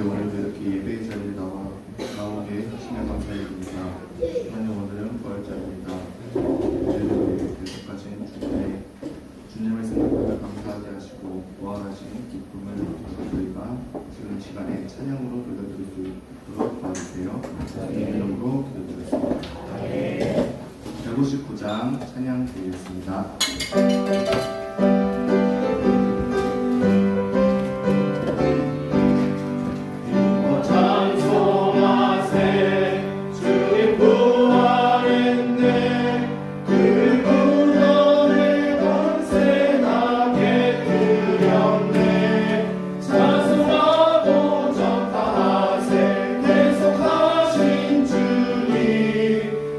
오늘도 이렇게 예배의 자리에 나오게 하시면 감사드립니다. 하나님 오늘은 부활절입니다. 저희들에게 계속하신 주님을 생각하며 감사하게 하시고 보완하신 기쁨을 저희가 지금 시간에 찬양으로 돌려드릴 수 있도록 도와주세요. 주님의 이름으로 기도드렸습니다. 159장 찬양 드리겠습니다.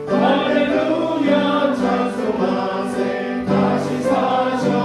할렐루야 찬송하세 다시 사셔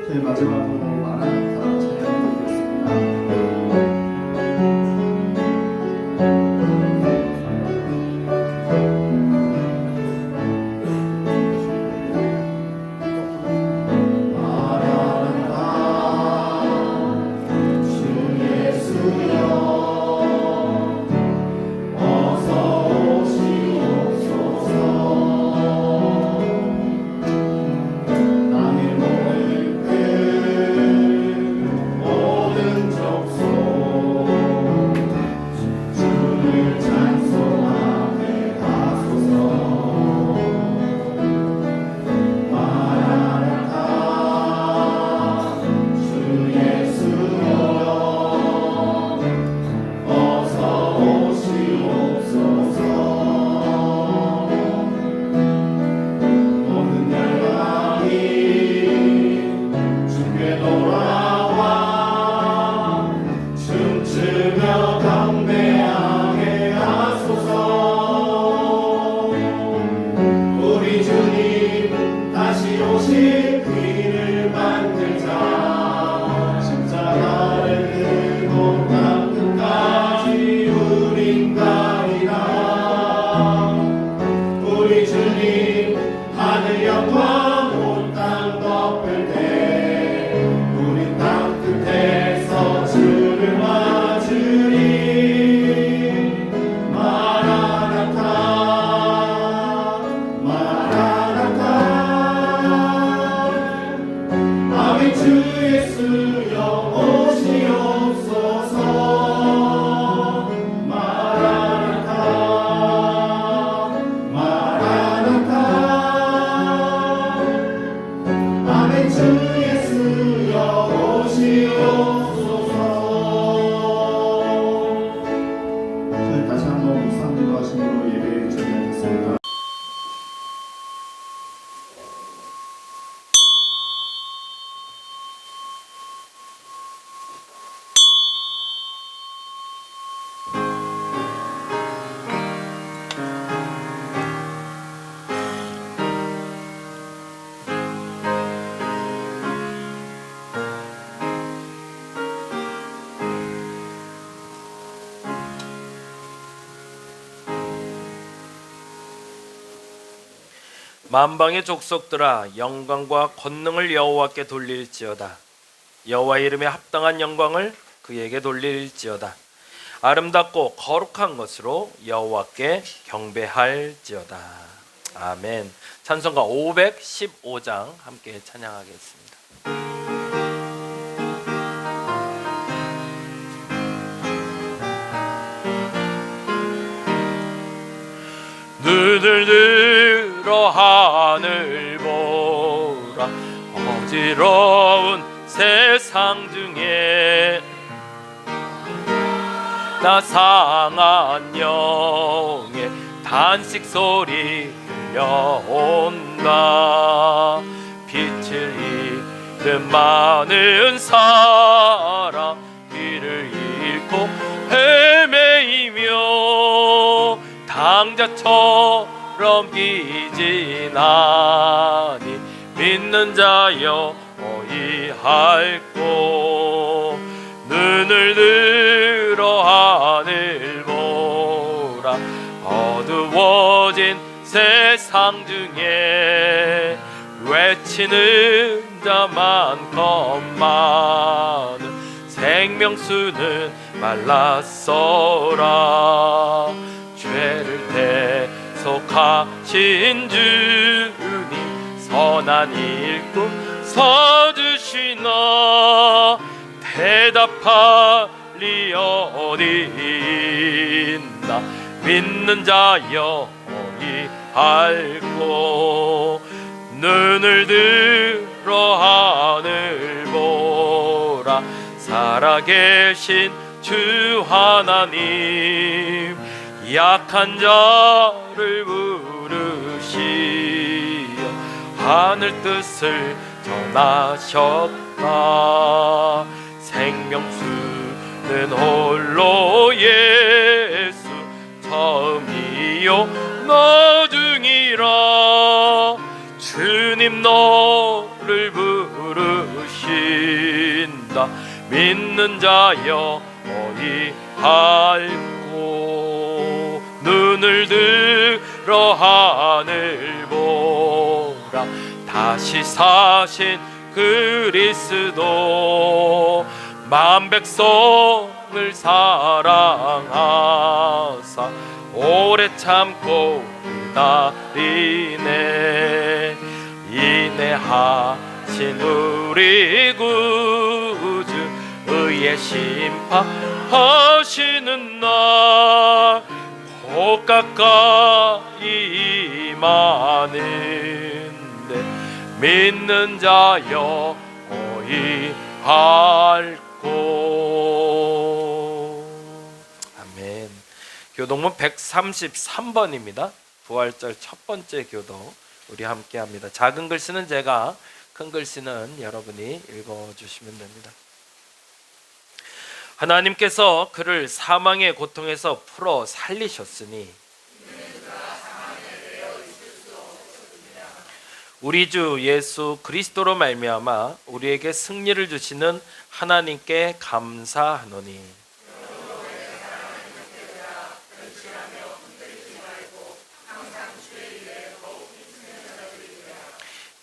저희 마지막으로 마라나타 찬양 드리겠습니다. 다시 한번 목사님과 하심으로 예배를 드리겠습니다. 만방의 족속들아, 영광과 권능을 여호와께 돌릴지어다. 여호와 이름에 합당한 영광을 그에게 돌릴지어다. 아름답고 거룩한 것으로 여호와께 경배할지어다. 아멘. 찬송가 515장 함께 찬양하겠습니다. 눈을 들어 하늘 보라. 어지러운 세상 중에 나 상한 영의 단식 소리 들려온다. 빛을 잃은 많은 사람, 길을 잃고 헤매이며 당자처럼 기진하니 믿는 자여 어이할꼬. 눈을 들어 하늘 보라. 어두워진 세상 중에 외치는 자 많건만은 생명수는 말랐어라. 죄를 대속하신 주님, 선한 일꾼 서주시나. 대답할 리 어디 있나. 믿는 자여 어이할꼬. 눈을 들어 하늘 보라. 살아계신 주 하나님, 약한 자를 부르시어 하늘 뜻을 전하셨다. 생명수는 홀로 예수, 처음이요 나중이라. 주님 너를 부르시어 믿는 자여 어이할고 눈을 들어 하늘 보라 다시 사신 그리스도 만 백성을 사랑하사 오래 참고 기다리네 인내하신 우리 구주 의의 심판하시는 날 곧 가까이 임하는데 믿는 자여 어이할고. 아멘. 교동문 133번입니다. 부활절 첫 번째 교도 우리 함께 합니다. 작은 글씨는 제가, 큰 글씨는 여러분이 읽어주시면 됩니다. 하나님께서 그를 사망의 고통에서 풀어 살리셨으니 우리 주 예수 그리스도로 말미암아 우리에게 승리를 주시는 하나님께 감사하노니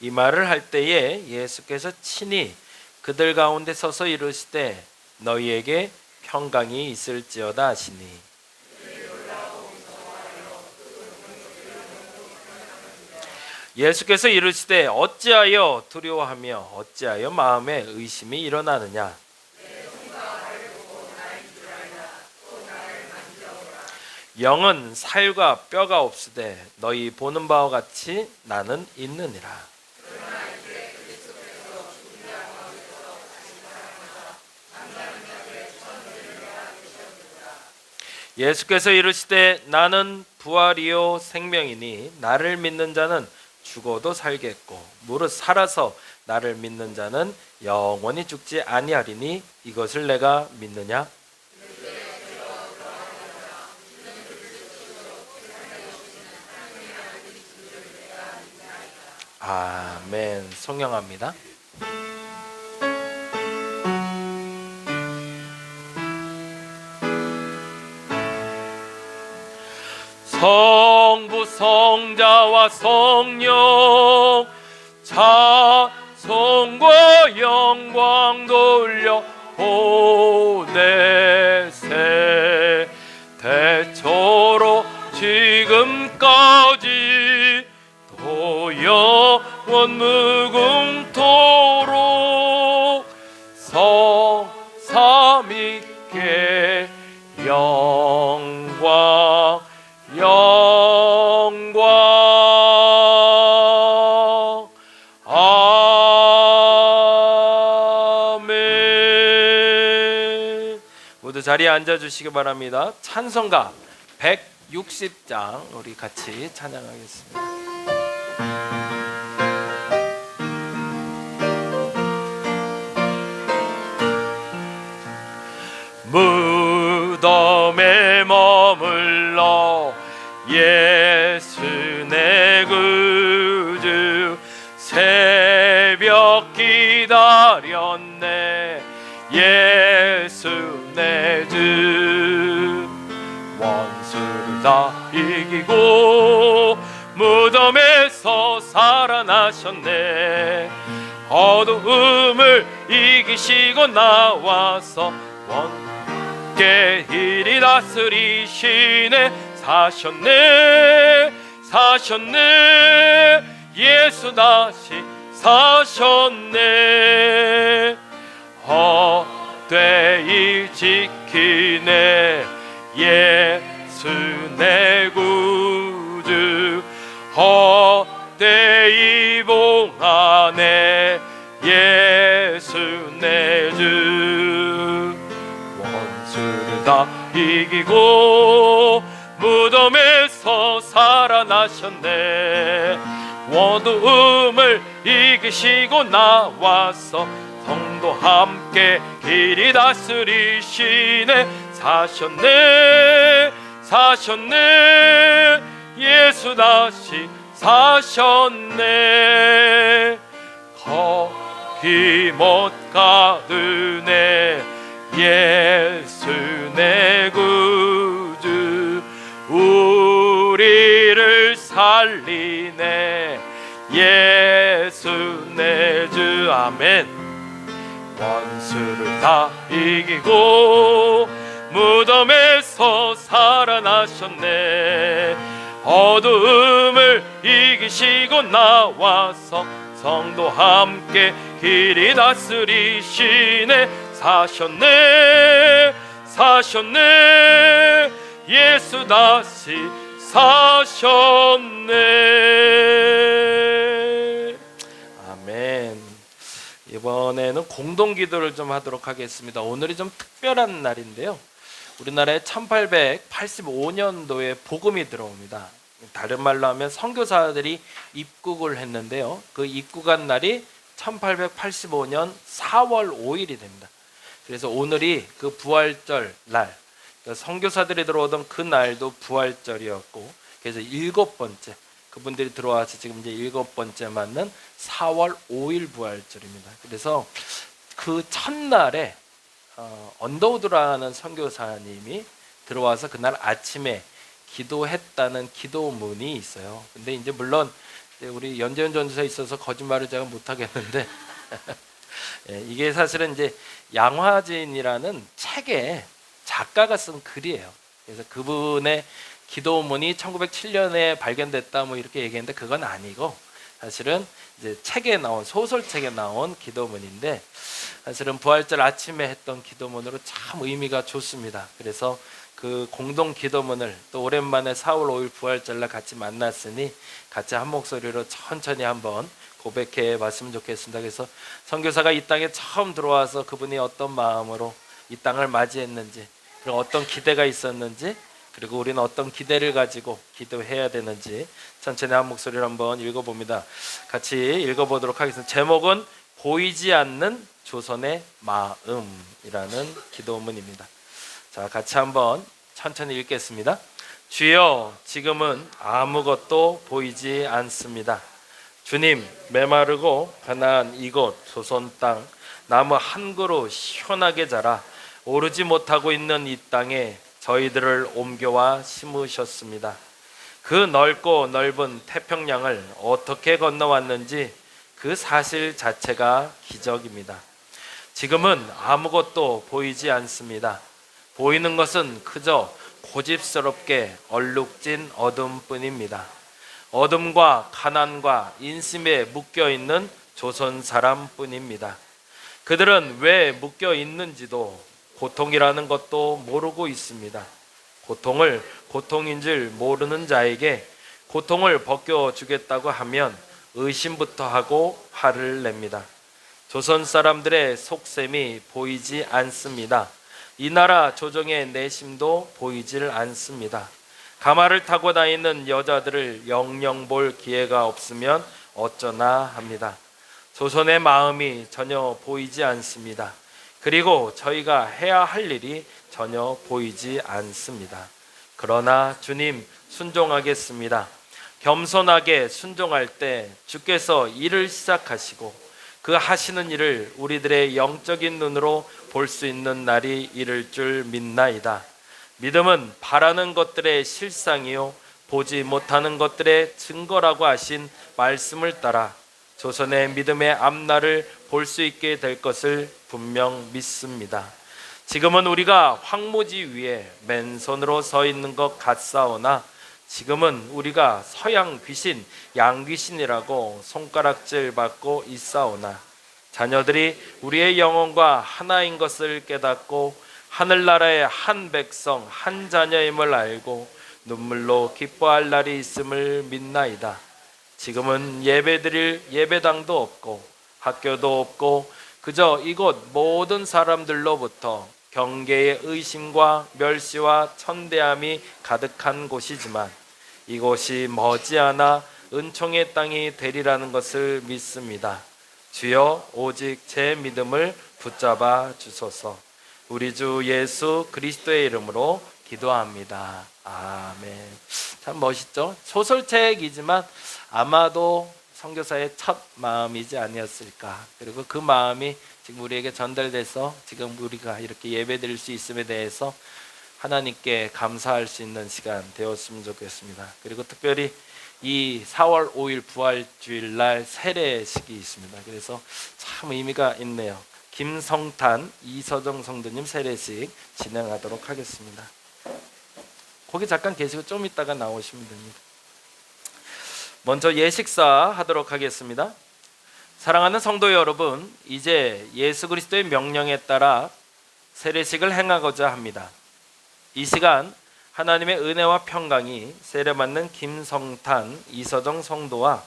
이 말을 할 때에 예수께서 친히 그들 가운데 서서 이르시되 너희에게 평강이 있을지어다 하시니 예수께서 이르시되 어찌하여 두려워하며 어찌하여 마음에 의심이 일어나느냐 영은 살과 뼈가 없으되 너희 보는 바와 같이 나는 있느니라. 예수께서 이르시되 나는 부활이요 생명이니 나를 믿는 자는 죽어도 살겠고 무릇 살아서 나를 믿는 자는 영원히 죽지 아니하리니 이것을 내가 믿느냐? 아멘. 송영합니다. 성부 성자와 성령 찬송과 영광 돌려 보내세 대초로 지금까지 또 영원 무궁토록 성삼위께 영광 아멘. 모두 자리에 앉아주시기 바랍니다. 찬송가 160장 우리 같이 찬양하겠습니다. 무덤에 머물러 예수 내 구주 새벽 기다렸네 예수 내 주 원수를 다 이기고 무덤에서 살아나셨네 어두움을 이기시고 나와서 원께 일이 다스리시네 사셨네 사셨네 예수 다시 사셨네 헛되이 지키네 예수 내 구주 헛되이 봉하네 예수 내 주 원수를 다 이기고 무덤에서 살아나셨네 어두움을 이기시고 나와서 성도 함께 길이 다스리시네 사셨네 사셨네 예수 다시 사셨네 거기 힘못 가드네. 예수 내 구주 우리를 살리네. 예수 내 주. 아멘. 원수를 다 이기고 무덤에서 살아나셨네. 어두움을 이기시고 나와서 성도 함께 길이 다스리시네. 사셨네 사셨네. 예수 다시 사셨네. 아멘. 이번에는 공동기도를 좀 하도록 하겠습니다. 오늘이 좀 특별한 날인데요, 우리나라에 1885년도에 복음이 들어옵니다. 다른 말로 하면 선교사들이 입국을 했는데요, 그 입국한 날이 1885년 4월 5일이 됩니다. 그래서 오늘이 그 부활절 날, 선교사들이 들어오던 그 날도 부활절이었고, 그래서 7번째, 그분들이 들어와서 지금 이제 7번째 맞는 4월 5일 부활절입니다. 그래서 그 첫날에 언더우드라는 선교사님이 들어와서 그날 아침에 기도했다는 기도문이 있어요. 근데 이제 물론 우리 연재현 전도사에 있어서 거짓말을 제가 못하겠는데 이게 사실은 이제 양화진이라는 책에 작가가 쓴 글이에요. 그래서 그분의 기도문이 1907년에 발견됐다 뭐 이렇게 얘기했는데 그건 아니고, 사실은 이제 책에 나온, 소설책에 나온 기도문인데, 사실은 부활절 아침에 했던 기도문으로 참 의미가 좋습니다. 그래서 그 공동 기도문을 또 오랜만에 4월 5일 부활절날 같이 만났으니 같이 한 목소리로 천천히 한번 고백해 봤으면 좋겠습니다. 그래서 선교사가 이 땅에 처음 들어와서 그분이 어떤 마음으로 이 땅을 맞이했는지, 그리고 어떤 기대가 있었는지, 그리고 우리는 어떤 기대를 가지고 기도해야 되는지 천천히 한 목소리로 한번 읽어봅니다. 같이 읽어보도록 하겠습니다. 제목은 보이지 않는 조선의 마음이라는 기도문입니다. 자, 같이 한번 천천히 읽겠습니다. 주여, 지금은 아무것도 보이지 않습니다. 주님, 메마르고 가나안 이곳 조선 땅, 나무 한 그루 시원하게 자라 오르지 못하고 있는 이 땅에 저희들을 옮겨와 심으셨습니다. 그 넓고 넓은 태평양을 어떻게 건너왔는지 그 사실 자체가 기적입니다. 지금은 아무것도 보이지 않습니다. 보이는 것은 그저 고집스럽게 얼룩진 어둠뿐입니다. 어둠과 가난과 인심에 묶여있는 조선 사람뿐입니다. 그들은 왜 묶여 있는지도 고통이라는 것도 모르고 있습니다. 고통을 고통인 줄 모르는 자에게 고통을 벗겨주겠다고 하면 의심부터 하고 화를 냅니다. 조선 사람들의 속셈이 보이지 않습니다. 이 나라 조정의 내심도 보이질 않습니다. 가마를 타고 다니는 여자들을 영영 볼 기회가 없으면 어쩌나 합니다. 조선의 마음이 전혀 보이지 않습니다. 그리고 저희가 해야 할 일이 전혀 보이지 않습니다. 그러나 주님, 순종하겠습니다. 겸손하게 순종할 때 주께서 일을 시작하시고 그 하시는 일을 우리들의 영적인 눈으로 볼 수 있는 날이 이를 줄 믿나이다. 믿음은 바라는 것들의 실상이요 보지 못하는 것들의 증거라고 하신 말씀을 따라 조선의 믿음의 앞날을 볼 수 있게 될 것을 분명 믿습니다. 지금은 우리가 황무지 위에 맨손으로 서 있는 것 같사오나 지금은 우리가 서양 귀신, 양귀신이라고 손가락질 받고 있사오나 자녀들이 우리의 영혼과 하나인 것을 깨닫고 하늘나라의 한 백성, 한 자녀임을 알고 눈물로 기뻐할 날이 있음을 믿나이다. 지금은 예배드릴 예배당도 없고 학교도 없고 그저 이곳 모든 사람들로부터 경계의 의심과 멸시와 천대함이 가득한 곳이지만 이곳이 머지않아 은총의 땅이 되리라는 것을 믿습니다. 주여, 오직 제 믿음을 붙잡아 주소서. 우리 주 예수 그리스도의 이름으로 기도합니다. 아멘. 참 멋있죠? 소설책이지만 아마도 선교사의 첫 마음이지 아니었을까. 그리고 그 마음이 지금 우리에게 전달돼서 지금 우리가 이렇게 예배드릴 수 있음에 대해서 하나님께 감사할 수 있는 시간 되었으면 좋겠습니다. 그리고 특별히 이 4월 5일 부활주일 날 세례식이 있습니다. 그래서 참 의미가 있네요. 김성탄, 이서정 성도님 세례식 진행하도록 하겠습니다. 거기 잠깐 계시고 좀 이따가 나오시면 됩니다. 먼저 예식사 하도록 하겠습니다. 사랑하는 성도 여러분, 이제 예수 그리스도의 명령에 따라 세례식을 행하고자 합니다. 이 시간 하나님의 은혜와 평강이 세례받는 김성탄, 이서정 성도와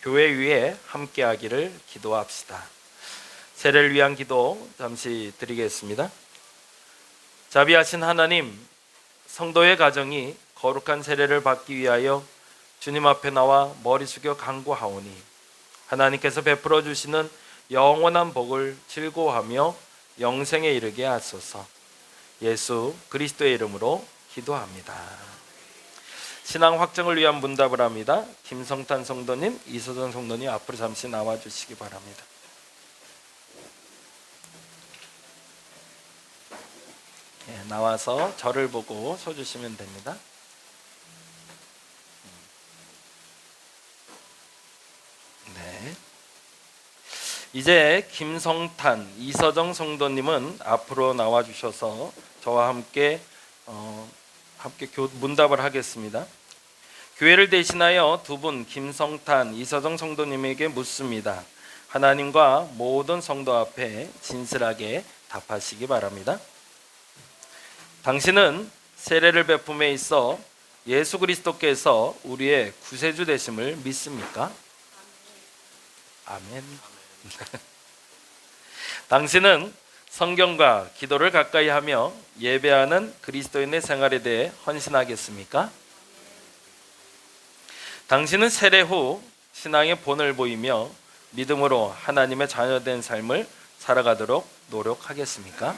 교회 위에 함께하기를 기도합시다. 세례를 위한 기도 잠시 드리겠습니다. 자비하신 하나님, 성도의 가정이 거룩한 세례를 받기 위하여 주님 앞에 나와 머리 숙여 간구하오니 하나님께서 베풀어 주시는 영원한 복을 즐거워하며 영생에 이르게 하소서. 예수 그리스도의 이름으로 기도합니다. 신앙 확정을 위한 문답을 합니다. 김성탄 성도님, 이서정 성도님 앞으로 잠시 나와 주시기 바랍니다. 나와서 저를 보고 서주시면 됩니다. 네. 이제 김성탄, 이서정 성도님은 앞으로 나와 주셔서 저와 함께 문답을 하겠습니다. 교회를 대신하여 두 분 김성탄, 이서정 성도님에게 묻습니다. 하나님과 모든 성도 앞에 진실하게 답하시기 바랍니다. 당신은 세례를 베품에 있어 예수 그리스도께서 우리의 구세주 되심을 믿습니까? 아멘. 당신은 성경과 기도를 가까이 하며 예배하는 그리스도인의 생활에 대해 헌신하겠습니까? 당신은 세례 후 신앙의 본을 보이며 믿음으로 하나님의 자녀된 삶을 살아가도록 노력하겠습니까?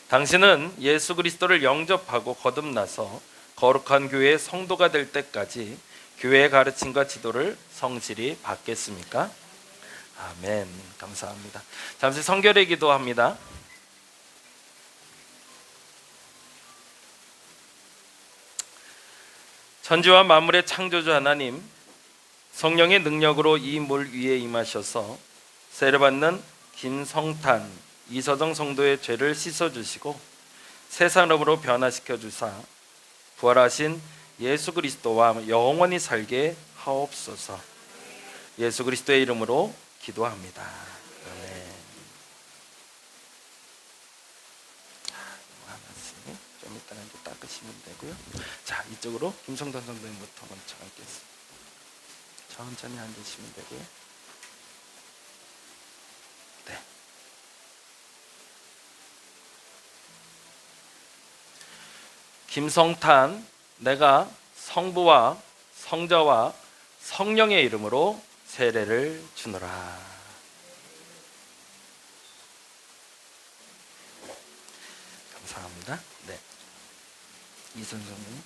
당신은 예수 그리스도를 영접하고 거듭나서 거룩한 교회의 성도가 될 때까지 교회의 가르침과 지도를 성실히 받겠습니까? 아멘. 감사합니다. 잠시 성결의 기도합니다. 천지와 만물의 창조주 하나님, 성령의 능력으로 이 물 위에 임하셔서 세례받는 김성탄, 이서정 성도의 죄를 씻어주시고 새 사람으로 변화시켜 주사 부활하신 예수 그리스도와 영원히 살게 하옵소서. 예수 그리스도의 이름으로 기도합니다. 아멘. 하나씩 좀 이따가 이제 닦으시면 되고요. 자, 이쪽으로 김성탄 성도님부터 먼저 하겠습니다. 천천히 앉으시면 되고요. 네. 김성탄, 내가 성부와 성자와 성령의 이름으로 세례를 주노라. 감사합니다. 네. 이선생님.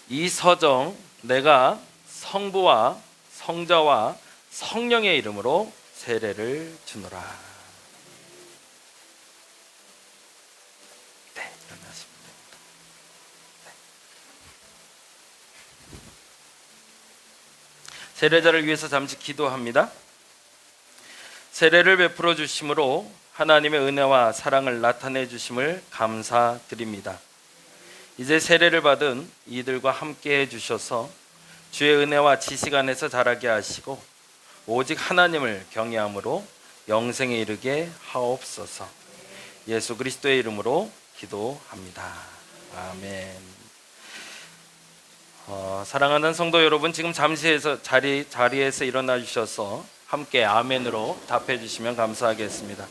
이서정, 내가 성부와 성자와 성령의 이름으로 세례를 주노라. 네, 일어나시면 됩니다. 네. 세례자를 위해서 잠시 기도합니다. 세례를 베풀어 주심으로 하나님의 은혜와 사랑을 나타내 주심을 감사드립니다. 이제 세례를 받은 이들과 함께 해주셔서 주의 은혜와 지식 안에서 자라게 하시고 오직 하나님을 경외함으로 영생에 이르게 하옵소서. 예수 그리스도의 이름으로 기도합니다. 아멘. 사랑하는 성도 여러분, 지금 잠시 자리에서 일어나 주셔서 함께 아멘으로 답해 주시면 감사하겠습니다.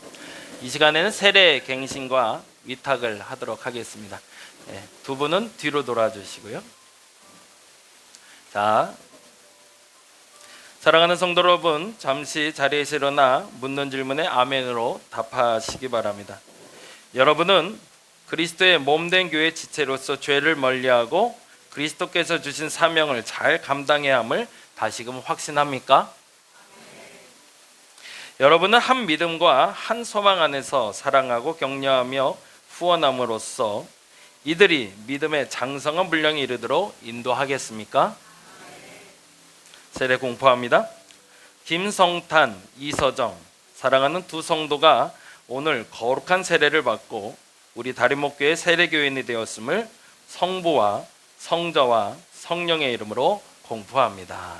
이 시간에는 세례 갱신과 위탁을 하도록 하겠습니다. 네, 두 분은 뒤로 돌아주시고요. 자, 사랑하는 성도 여러분, 잠시 자리에서 일어나 묻는 질문에 아멘으로 답하시기 바랍니다. 여러분은 그리스도의 몸된 교회 지체로서 죄를 멀리하고 그리스도께서 주신 사명을 잘 감당해야 함을 다시금 확신합니까? 여러분은 한 믿음과 한 소망 안에서 사랑하고 격려하며 후원함으로써 이들이 믿음의 장성한 분량에 이르도록 인도하겠습니까? 세례 공포합니다. 김성탄, 이서정 사랑하는 두 성도가 오늘 거룩한 세례를 받고 우리 다림목교회 세례교인이 되었음을 성부와 성자와 성령의 이름으로 공포합니다.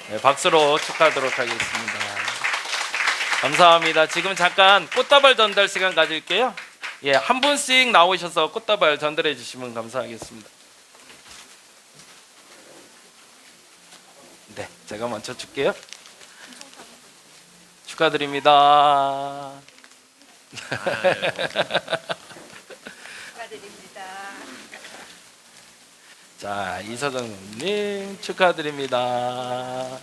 네, 박수로 축하하도록 하겠습니다. 감사합니다. 지금 잠깐 꽃다발 전달 시간 가질게요. 예, 한 분씩 나오셔서 꽃다발 전달해 주시면 감사하겠습니다. 네, 제가 먼저 줄게요. 축하드립니다. 축하드립니다. 자, 이서정님 축하드립니다.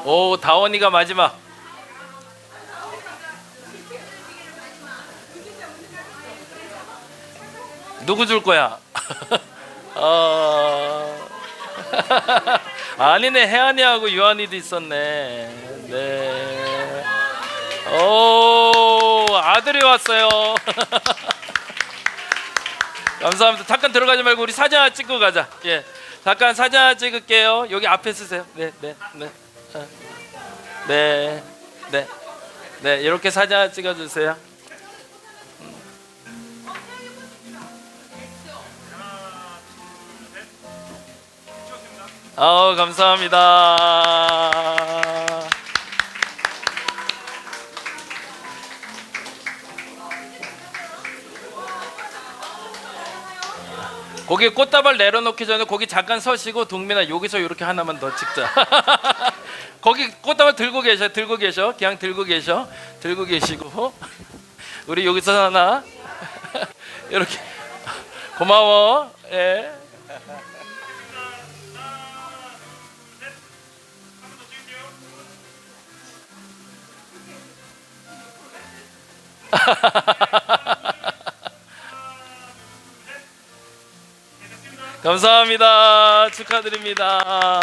오, 다원이가 마지막. 누구 줄 거야? 아니네, 혜안이하고 유한이도 있었네. 네. 오, 아들이 왔어요. 감사합니다. 잠깐 들어가지 말고 우리 사진 하나 찍고 가자. 예, 잠깐 사진 하나 찍을게요. 여기 앞에 쓰세요. 네, 네, 네, 네, 네, 네. 이렇게 사진 하나 찍어주세요. 감사합니다. 거기 꽃다발 내려놓기 전에 거기 잠깐 서시고 동민아 여기서 이렇게 하나만 더 찍자. 거기 꽃다발 들고 계셔, 그냥 들고 계시고 우리 여기서 하나 이렇게 고마워. 예. 감사합니다. 축하드립니다.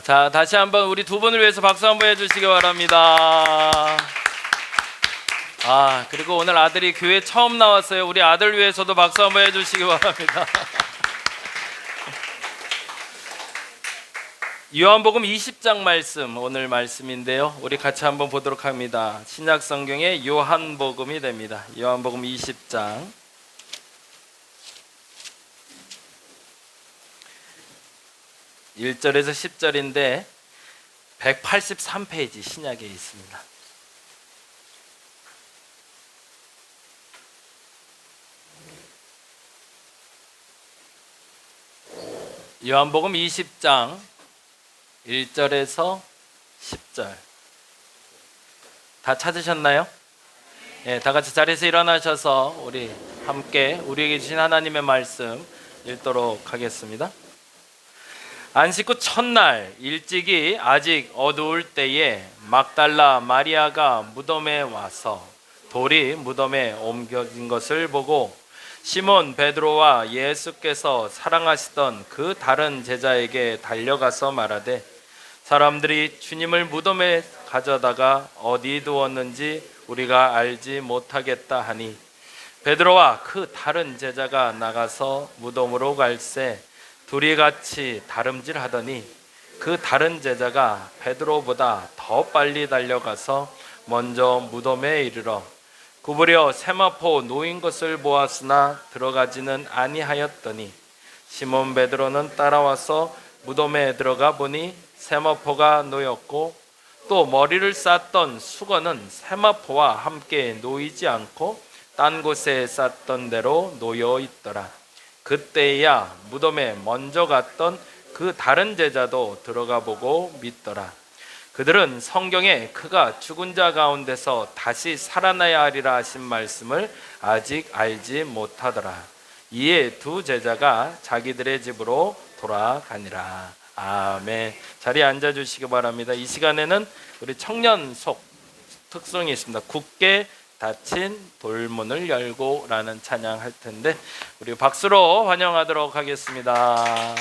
자, 다시 한번 우리 두 분을 위해서 박수 한번 해주시기 바랍니다. 그리고 오늘 아들이 교회 처음 나왔어요. 우리 아들 위해서도 박수 한번 해주시기 바랍니다. 요한복음 20장 말씀, 오늘 말씀인데요. 우리 같이 한번 보도록 합니다. 신약 성경의 요한복음이 됩니다. 요한복음 20장 1절에서 10절인데 183페이지 신약에 있습니다. 요한복음 20장 1절에서 10절 다 찾으셨나요? 예, 다 같이 자리에서 일어나셔서 우리 함께 우리에게 주신 하나님의 말씀 읽도록 하겠습니다. 안식 후 첫날 일찍이 아직 어두울 때에 막달라 마리아가 무덤에 와서 돌이 무덤에 옮겨진 것을 보고 시몬 베드로와 예수께서 사랑하시던 그 다른 제자에게 달려가서 말하되 사람들이 주님을 무덤에 가져다가 어디 두었는지 우리가 알지 못하겠다 하니 베드로와 그 다른 제자가 나가서 무덤으로 갈새 둘이 같이 다름질하더니 그 다른 제자가 베드로보다 더 빨리 달려가서 먼저 무덤에 이르러 구부려 세마포 놓인 것을 보았으나 들어가지는 아니하였더니 시몬 베드로는 따라와서 무덤에 들어가 보니 세마포가 놓였고 또 머리를 쌌던 수건은 세마포와 함께 놓이지 않고 딴 곳에 쌌던 대로 놓여 있더라. 그때야 무덤에 먼저 갔던 그 다른 제자도 들어가 보고 믿더라. 그들은 성경에 그가 죽은 자 가운데서 다시 살아나야 하리라 하신 말씀을 아직 알지 못하더라. 이에 두 제자가 자기들의 집으로 돌아가니라. 아멘. 자리에 앉아 주시기 바랍니다. 이 시간에는 우리 청년 속 특성이 있습니다. 굳게 닫힌 돌문을 열고라는 찬양 할 텐데 우리 박수로 환영하도록 하겠습니다.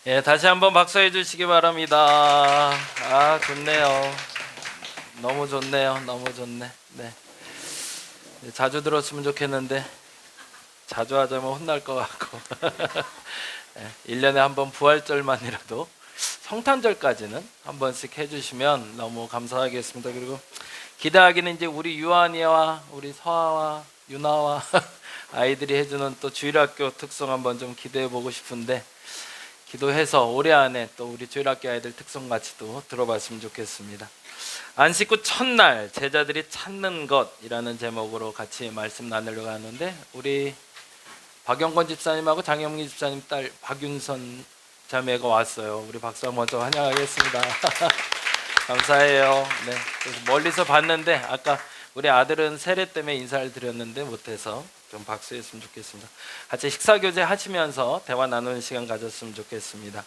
예, 다시 한번 박수해 주시기 바랍니다. 아, 좋네요. 너무 좋네요. 너무 좋네. 네. 자주 들었으면 좋겠는데 자주 하자면 혼날 것 같고. 1년에 한 번 부활절만이라도 성탄절까지는 한 번씩 해주시면 너무 감사하겠습니다. 그리고 기대하기는 이제 우리 유한이와 우리 서아와 유나와 아이들이 해주는 또 주일학교 특송 한번 좀 기대해 보고 싶은데, 기도해서 올해 안에 또 우리 주일학교 아이들 특송 같이 또 들어봤으면 좋겠습니다. 안식 후 첫날 제자들이 찾는 것이라는 제목으로 같이 말씀 나누려고 하는데, 우리 박영권 집사님하고 장영미 집사님 딸 박윤선 자매가 왔어요. 우리 박수 먼저 환영하겠습니다. 감사해요. 네, 그래서 멀리서 봤는데 아까 우리 아들은 세례 때문에 인사를 드렸는데 못해서 좀 박수했으면 좋겠습니다. 같이 식사 교제 하시면서 대화 나누는 시간 가졌으면 좋겠습니다.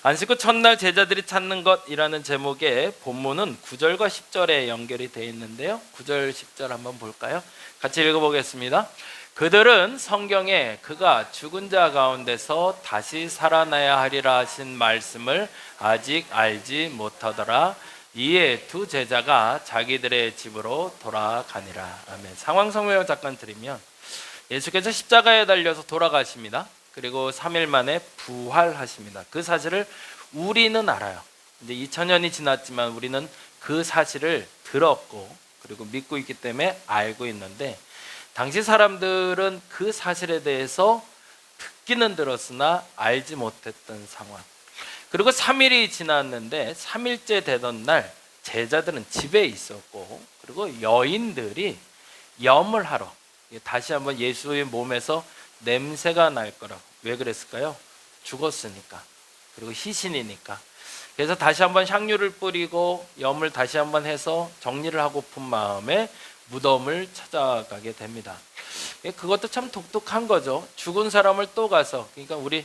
안식 후 첫날 제자들이 찾는 것이라는 제목의 본문은 9절과 10절에 연결이 되어 있는데요. 9절 10절 한번 볼까요? 같이 읽어보겠습니다. 그들은 성경에 그가 죽은 자 가운데서 다시 살아나야 하리라 하신 말씀을 아직 알지 못하더라. 이에 두 제자가 자기들의 집으로 돌아가니라. 아멘. 상황 설명을 잠깐 드리면, 예수께서 십자가에 달려서 돌아가십니다. 그리고 3일 만에 부활하십니다. 그 사실을 우리는 알아요. 이제 2000년이 지났지만 우리는 그 사실을 들었고 그리고 믿고 있기 때문에 알고 있는데, 당시 사람들은 그 사실에 대해서 듣기는 들었으나 알지 못했던 상황. 그리고 3일이 지났는데 3일째 되던 날 제자들은 집에 있었고, 그리고 여인들이 염을 하러, 다시 한번 예수의 몸에서 냄새가 날 거라고. 왜 그랬을까요? 죽었으니까, 그리고 희신이니까. 그래서 다시 한번 향유를 뿌리고 염을 다시 한번 해서 정리를 하고픈 마음에 무덤을 찾아가게 됩니다. 그것도 참 독특한 거죠. 죽은 사람을 또 가서, 그러니까 우리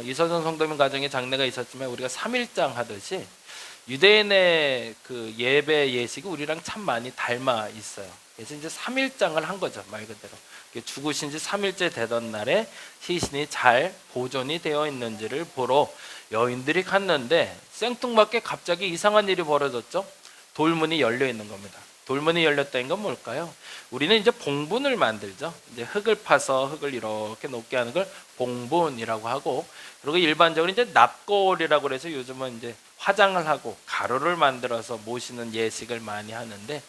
이서전 성도님 가정에 장례가 있었지만 우리가 3일장 하듯이 유대인의 그 예배 예식이 우리랑 참 많이 닮아 있어요. 그래서 이제 3일장을 한 거죠, 말 그대로. 죽으신 지 3일째 되던 날에 시신이 잘 보존이 되어 있는지를 보러 여인들이 갔는데, 생뚱맞게 갑자기 이상한 일이 벌어졌죠. 돌문이 열려 있는 겁니다. 돌문이 열렸다는 건 뭘까요? 우리는 이제 봉분을 만들죠. 이제 흙을 파서 흙을 이렇게 높게 하는 걸 봉분이라고 하고, 그리고 일반적으로 이제 납골이라고 해서 요즘은 이제 화장을 하고 가루를 만들어서 모시는 예식을 많이 하는데,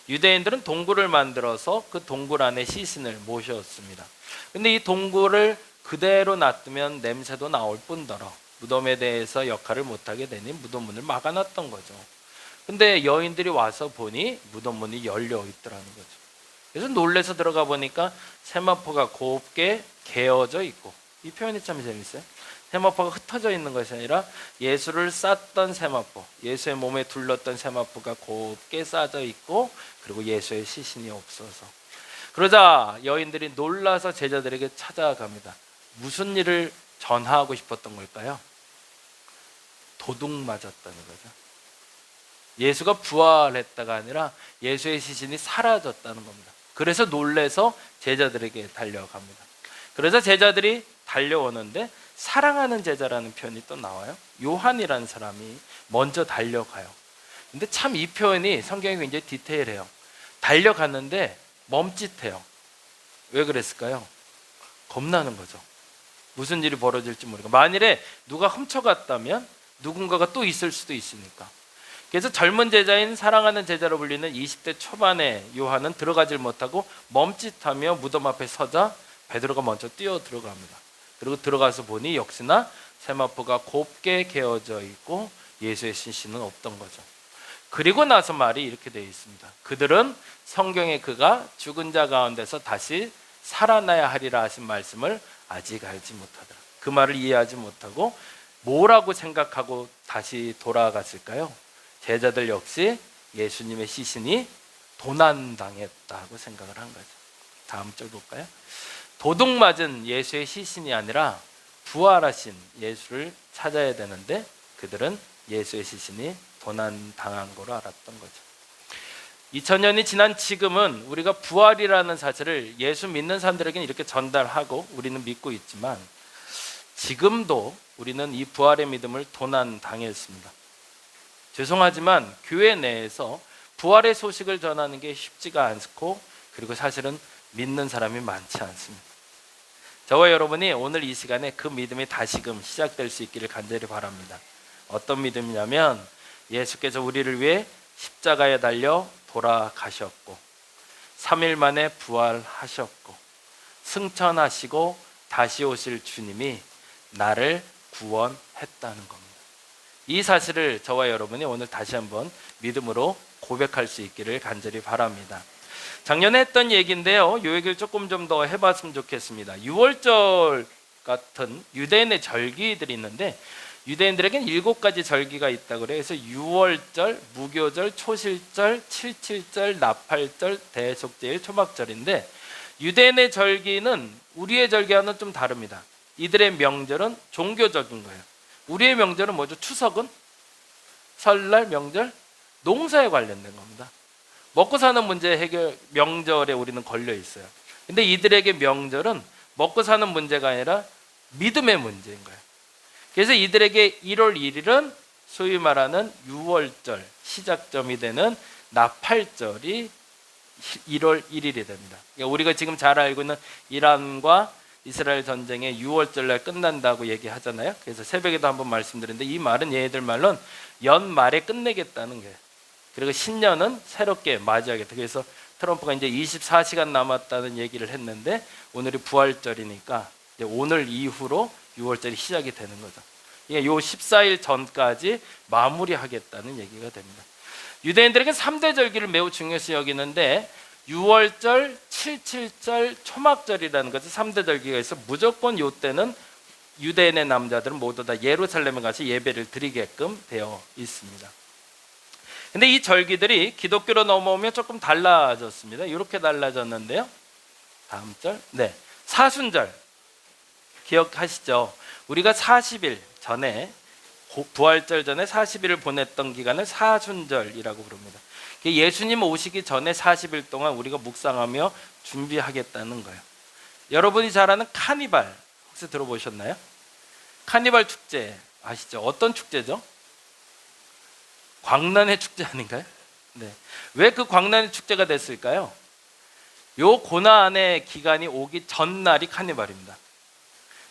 유대인들은 동굴을 만들어서 그 동굴 안에 시신을 모셨습니다. 근데 이 동굴을 그대로 놔두면 냄새도 나올 뿐더러 무덤에 대해서 역할을 못하게 되니 무덤문을 막아놨던 거죠. 근데 여인들이 와서 보니 무덤문이 열려 있더라는 거죠. 그래서 놀래서 들어가 보니까 세마포가 곱게 개어져 있고, 이 표현이 참 재밌어요. 세마포가 흩어져 있는 것이 아니라 예수를 쌌던 세마포, 예수의 몸에 둘렀던 세마포가 곱게 싸져 있고, 그리고 예수의 시신이 없어서. 그러자 여인들이 놀라서 제자들에게 찾아갑니다. 무슨 일을 전하고 싶었던 걸까요? 도둑 맞았다는 거죠. 예수가 부활했다가 아니라 예수의 시신이 사라졌다는 겁니다. 그래서 놀래서 제자들에게 달려갑니다. 그래서 제자들이 달려오는데 사랑하는 제자라는 표현이 또 나와요. 요한이라는 사람이 먼저 달려가요. 근데 참 이 표현이 성경이 굉장히 디테일해요. 달려갔는데 멈칫해요. 왜 그랬을까요? 겁나는 거죠. 무슨 일이 벌어질지 모르고, 만일에 누가 훔쳐갔다면 누군가가 또 있을 수도 있으니까. 그래서 젊은 제자인 사랑하는 제자로 불리는 20대 초반의 요한은 들어가질 못하고 멈칫하며 무덤 앞에 서자 베드로가 먼저 뛰어 들어갑니다. 그리고 들어가서 보니 역시나 세마포가 곱게 개어져 있고 예수의 시신은 없던 거죠. 그리고 나서 말이 이렇게 되어 있습니다. 그들은 성경에 그가 죽은 자 가운데서 다시 살아나야 하리라 하신 말씀을 아직 알지 못하더라. 그 말을 이해하지 못하고 뭐라고 생각하고 다시 돌아갔을까요? 제자들 역시 예수님의 시신이 도난당했다고 생각을 한 거죠. 다음 절 볼까요? 도둑 맞은 예수의 시신이 아니라 부활하신 예수를 찾아야 되는데 그들은 예수의 시신이 도난당한 거로 알았던 거죠. 2000년이 지난 지금은 우리가 부활이라는 사실을 예수 믿는 사람들에게는 이렇게 전달하고 우리는 믿고 있지만 지금도 우리는 이 부활의 믿음을 도난당했습니다. 죄송하지만 교회 내에서 부활의 소식을 전하는 게 쉽지가 않고 그리고 사실은 믿는 사람이 많지 않습니다. 저와 여러분이 오늘 이 시간에 그 믿음이 다시금 시작될 수 있기를 간절히 바랍니다. 어떤 믿음이냐면 예수께서 우리를 위해 십자가에 달려 돌아가셨고 3일 만에 부활하셨고 승천하시고 다시 오실 주님이 나를 구원했다는 겁니다. 이 사실을 저와 여러분이 오늘 다시 한번 믿음으로 고백할 수 있기를 간절히 바랍니다. 작년에 했던 얘기인데요. 이 얘기를 조금 좀 더 해봤으면 좋겠습니다. 6월절 같은 유대인의 절기들이 있는데 유대인들에게는 7가지 절기가 있다고 그래요. 그래서 6월절, 무교절, 초실절, 칠칠절, 나팔절, 대속제일, 초막절인데 유대인의 절기는 우리의 절기와는 좀 다릅니다. 이들의 명절은 종교적인 거예요. 우리의 명절은 뭐죠? 추석은? 설날, 명절? 농사에 관련된 겁니다. 먹고 사는 문제 해결 명절에 우리는 걸려 있어요. 근데 이들에게 명절은 먹고 사는 문제가 아니라 믿음의 문제인 거예요. 그래서 이들에게 1월 1일은 소위 말하는 6월절 시작점이 되는 나팔절이 1월 1일이 됩니다. 그러니까 우리가 지금 잘 알고 있는 이란과 이스라엘 전쟁의 6월절날 끝난다고 얘기하잖아요. 그래서 새벽에도 한번 말씀드렸는데 이 말은 얘네들 말로는 연말에 끝내겠다는 거예요. 그리고 신년은 새롭게 맞이하겠다. 그래서 트럼프가 이제 24시간 남았다는 얘기를 했는데 오늘이 부활절이니까 이제 오늘 이후로 6월절이 시작이 되는 거죠. 요 14일 전까지 마무리하겠다는 얘기가 됩니다. 유대인들에게 3대 절기를 매우 중요시 여기는데 6월절, 칠칠절, 초막절이라는 것이 3대 절기가 있어 무조건 요 때는 유대인의 남자들은 모두 다 예루살렘에 가서 예배를 드리게끔 되어 있습니다. 근데 이 절기들이 기독교로 넘어오면 조금 달라졌습니다. 이렇게 달라졌는데요. 다음 절. 네. 사순절. 기억하시죠? 우리가 40일 전에 부활절 전에 40일을 보냈던 기간을 사순절이라고 부릅니다. 예수님 오시기 전에 40일 동안 우리가 묵상하며 준비하겠다는 거예요. 여러분이 잘 아는 카니발 혹시 들어보셨나요? 카니발 축제 아시죠? 어떤 축제죠? 광란의 축제 아닌가요? 네. 왜 그 광란의 축제가 됐을까요? 요 고난의 기간이 오기 전날이 카니발입니다.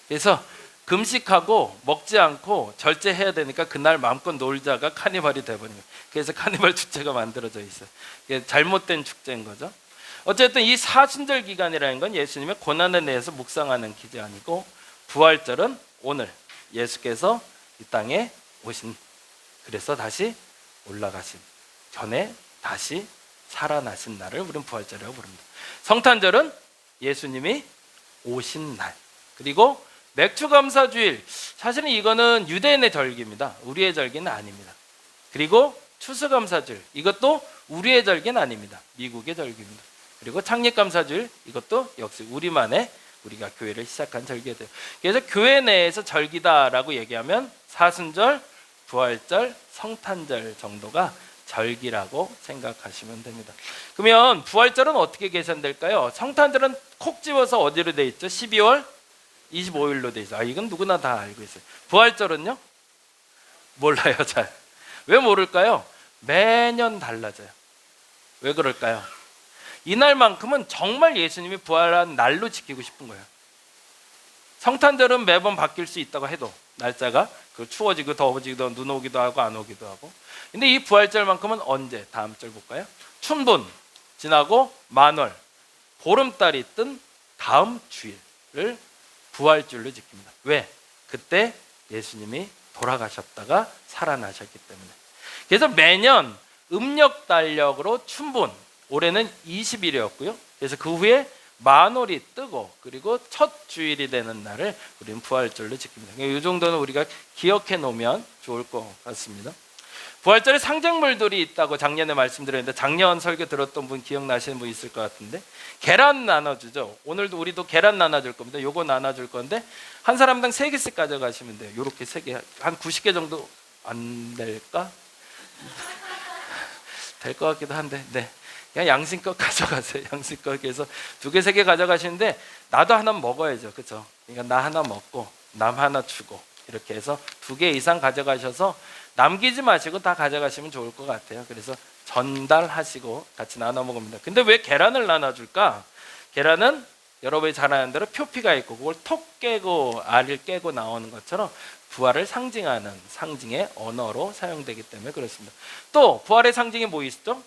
그래서 금식하고 먹지 않고 절제해야 되니까 그날 마음껏 놀자가 카니발이 돼버립니다. 그래서 카니발 축제가 만들어져 있어요. 이게 잘못된 축제인 거죠. 어쨌든 이 사순절 기간이라는 건 예수님의 고난에 대해서 묵상하는 기간이고 부활절은 오늘 예수께서 이 땅에 오신 그래서 다시 올라가신 전에 다시 살아나신 날을 우리는 부활절이라고 부릅니다. 성탄절은 예수님이 오신 날 그리고 맥주감사주일 사실은 이거는 유대인의 절기입니다. 우리의 절기는 아닙니다. 그리고 추수감사주일 이것도 우리의 절기는 아닙니다. 미국의 절기입니다. 그리고 창립감사주일 이것도 역시 우리만의 우리가 교회를 시작한 절기가 돼요. 그래서 교회 내에서 절기다라고 얘기하면 사순절, 부활절, 성탄절 정도가 절기라고 생각하시면 됩니다. 그러면 부활절은 어떻게 계산될까요? 성탄절은 콕 집어서 어디로 돼 있죠? 12월 25일로 돼 있어요. 이건 누구나 다 알고 있어요. 부활절은요? 몰라요, 잘. 왜 모를까요? 매년 달라져요. 왜 그럴까요? 이날만큼은 정말 예수님이 부활한 날로 지키고 싶은 거예요. 성탄절은 매번 바뀔 수 있다고 해도 날짜가 추워지고 더워지기도 눈 오기도 하고 안 오기도 하고. 근데 이 부활절만큼은 언제? 다음 절 볼까요? 춘분 지나고 만월 보름달이 뜬 다음 주일을 부활절로 지킵니다. 왜? 그때 예수님이 돌아가셨다가 살아나셨기 때문에. 그래서 매년 음력 달력으로 춘분 올해는 20일이었고요. 그래서 그 후에 만월이 뜨고 그리고 첫 주일이 되는 날을 우리는 부활절로 지킵니다. 이 정도는 우리가 기억해 놓으면 좋을 것 같습니다. 부활절에 상징물들이 있다고 작년에 말씀드렸는데 작년 설교 들었던 분 기억나시는 분 있을 것 같은데 계란 나눠주죠. 오늘도 우리도 계란 나눠줄 겁니다. 요거 나눠줄 건데 한 사람당 3개씩 가져가시면 돼요. 요렇게 3개 한 90개 정도 안 될까? 될 것 같기도 한데, 네. 그냥 양심껏 가져가세요. 양심껏. 그래서 2개, 3개 가져가시는데 나도 하나 먹어야죠, 그렇죠? 그러니까 나 하나 먹고 남 하나 주고 이렇게 해서 2개 이상 가져가셔서 남기지 마시고 다 가져가시면 좋을 것 같아요. 그래서 전달하시고 같이 나눠 먹습니다. 근데 왜 계란을 나눠줄까? 계란은 여러분이 잘 아는 대로 표피가 있고 그걸 톡 깨고 알을 깨고 나오는 것처럼 부활을 상징하는 상징의 언어로 사용되기 때문에 그렇습니다. 또 부활의 상징이 뭐 있죠?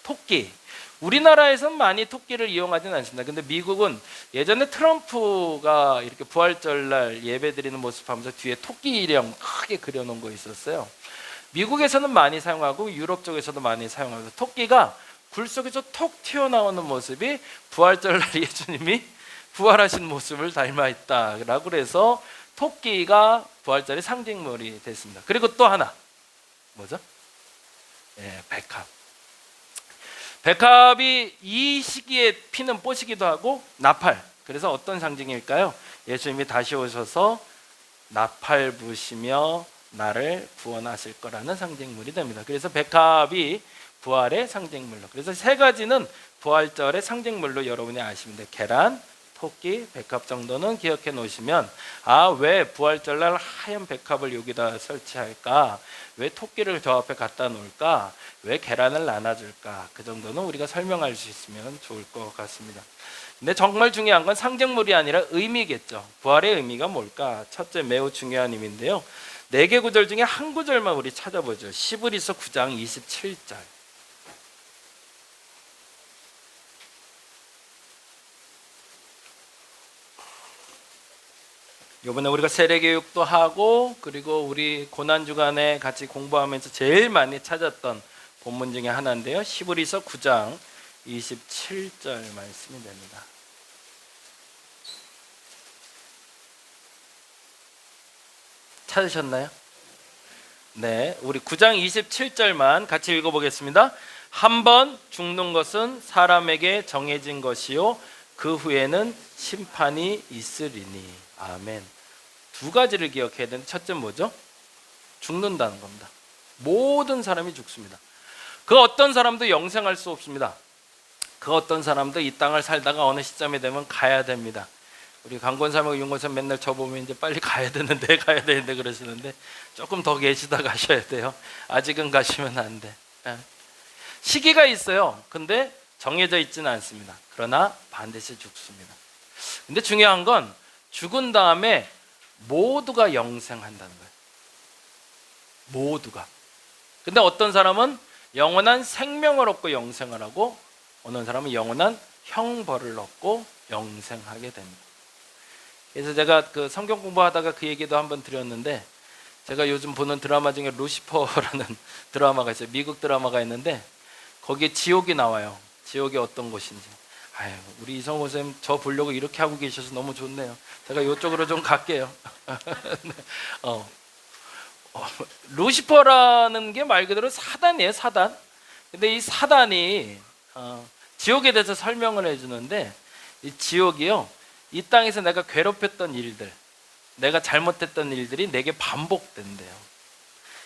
토끼. 우리나라에서는 많이 토끼를 이용하지는 않습니다. 근데 미국은 예전에 트럼프가 이렇게 부활절날 예배드리는 모습 하면서 뒤에 토끼 이령 크게 그려놓은 거 있었어요. 미국에서는 많이 사용하고 유럽 쪽에서도 많이 사용하고 토끼가 굴 속에서 톡 튀어나오는 모습이 부활절날 예수님이 부활하신 모습을 닮아 있다라고 그래서 토끼가 부활절의 상징물이 됐습니다. 그리고 또 하나 뭐죠? 백합. 백합이 이 시기에 피는 뽀시기도 하고 나팔. 그래서 어떤 상징일까요? 예수님이 다시 오셔서 나팔 부시며 나를 구원하실 거라는 상징물이 됩니다. 그래서 백합이 부활의 상징물로. 그래서 3가지는 부활절의 상징물로 여러분이 아시면 돼요. 계란, 토끼, 백합 정도는 기억해 놓으시면 왜 부활절날 하얀 백합을 여기다 설치할까? 왜 토끼를 저 앞에 갖다 놓을까? 왜 계란을 나눠줄까? 그 정도는 우리가 설명할 수 있으면 좋을 것 같습니다. 근데 정말 중요한 건 상징물이 아니라 의미겠죠. 부활의 의미가 뭘까? 첫째 매우 중요한 의미인데요. 4개 구절 중에 한 구절만 우리 찾아보죠. 시브리서 9장 27절. 이번에 우리가 세례교육도 하고 그리고 우리 고난주간에 같이 공부하면서 제일 많이 찾았던 본문 중에 하나인데요. 시브리서 9장 27절 말씀이 됩니다. 찾으셨나요? 네, 우리 9장 27절만 같이 읽어보겠습니다. 한 번 죽는 것은 사람에게 정해진 것이요 그 후에는 심판이 있으리니. 아멘. 2가지를 기억해야 되는데 첫째 뭐죠? 죽는다는 겁니다. 모든 사람이 죽습니다. 그 어떤 사람도 영생할 수 없습니다. 그 어떤 사람도 이 땅을 살다가 어느 시점이 되면 가야 됩니다. 우리 강권사하고 윤권사 맨날 저 보면 이제 빨리 가야 되는데 그러시는데 조금 더 계시다 가셔야 돼요. 아직은 가시면 안 돼. 시기가 있어요. 근데 정해져 있지는 않습니다. 그러나 반드시 죽습니다. 근데 중요한 건 죽은 다음에 모두가 영생한다는 거예요. 모두가. 근데 어떤 사람은 영원한 생명을 얻고 영생을 하고 어느 사람은 영원한 형벌을 얻고 영생하게 됩니다. 그래서 제가 그 성경 공부하다가 그 얘기도 한번 드렸는데 제가 요즘 보는 드라마 중에 루시퍼라는 드라마가 있어요. 미국 드라마가 있는데 거기에 지옥이 나와요. 지옥이 어떤 곳인지. 우리 이성호 선생님 저 보려고 이렇게 하고 계셔서 너무 좋네요. 제가 이쪽으로 좀 갈게요. 루시퍼라는 게 말 그대로 사단이에요. 사단. 근데 이 사단이 지옥에 대해서 설명을 해주는데 이 지옥이요, 이 땅에서 내가 괴롭혔던 일들, 내가 잘못했던 일들이 내게 반복된대요.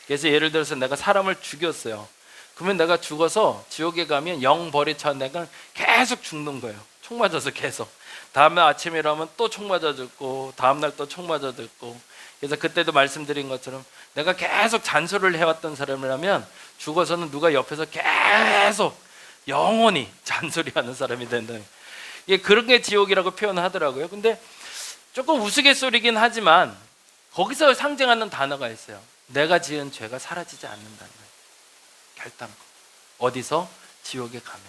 그래서 예를 들어서 내가 사람을 죽였어요. 그러면 내가 죽어서 지옥에 가면 영벌이 차 내가 계속 죽는 거예요. 총 맞아서 계속. 다음에 아침에 일어나면 또 총 맞아 죽고 다음날 또 총 맞아 죽고. 그래서 그때도 말씀드린 것처럼 내가 계속 잔소리를 해왔던 사람이라면 죽어서는 누가 옆에서 계속 영원히 잔소리하는 사람이 된다는, 이게 그런 게 지옥이라고 표현하더라고요. 근데 조금 우스갯소리긴 하지만 거기서 상징하는 단어가 있어요. 내가 지은 죄가 사라지지 않는다는 거예요. 결단코. 어디서? 지옥에 가면.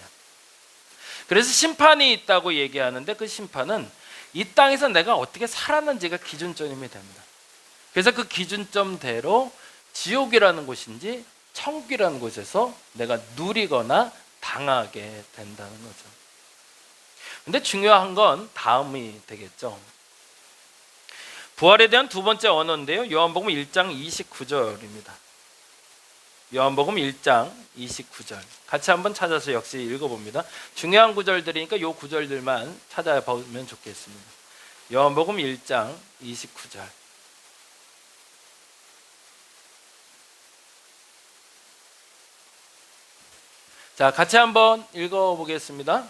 그래서 심판이 있다고 얘기하는데 그 심판은 이 땅에서 내가 어떻게 살았는지가 기준점이 됩니다. 그래서 그 기준점대로 지옥이라는 곳인지 천국이라는 곳에서 내가 누리거나 당하게 된다는 거죠. 근데 중요한 건 다음이 되겠죠. 부활에 대한 2번째 언어인데요. 요한복음 1장 29절입니다. 요한복음 1장 29절. 같이 한번 찾아서 역시 읽어봅니다. 중요한 구절들이니까 요 구절들만 찾아보면 좋겠습니다. 요한복음 1장 29절. 자, 같이 한번 읽어보겠습니다.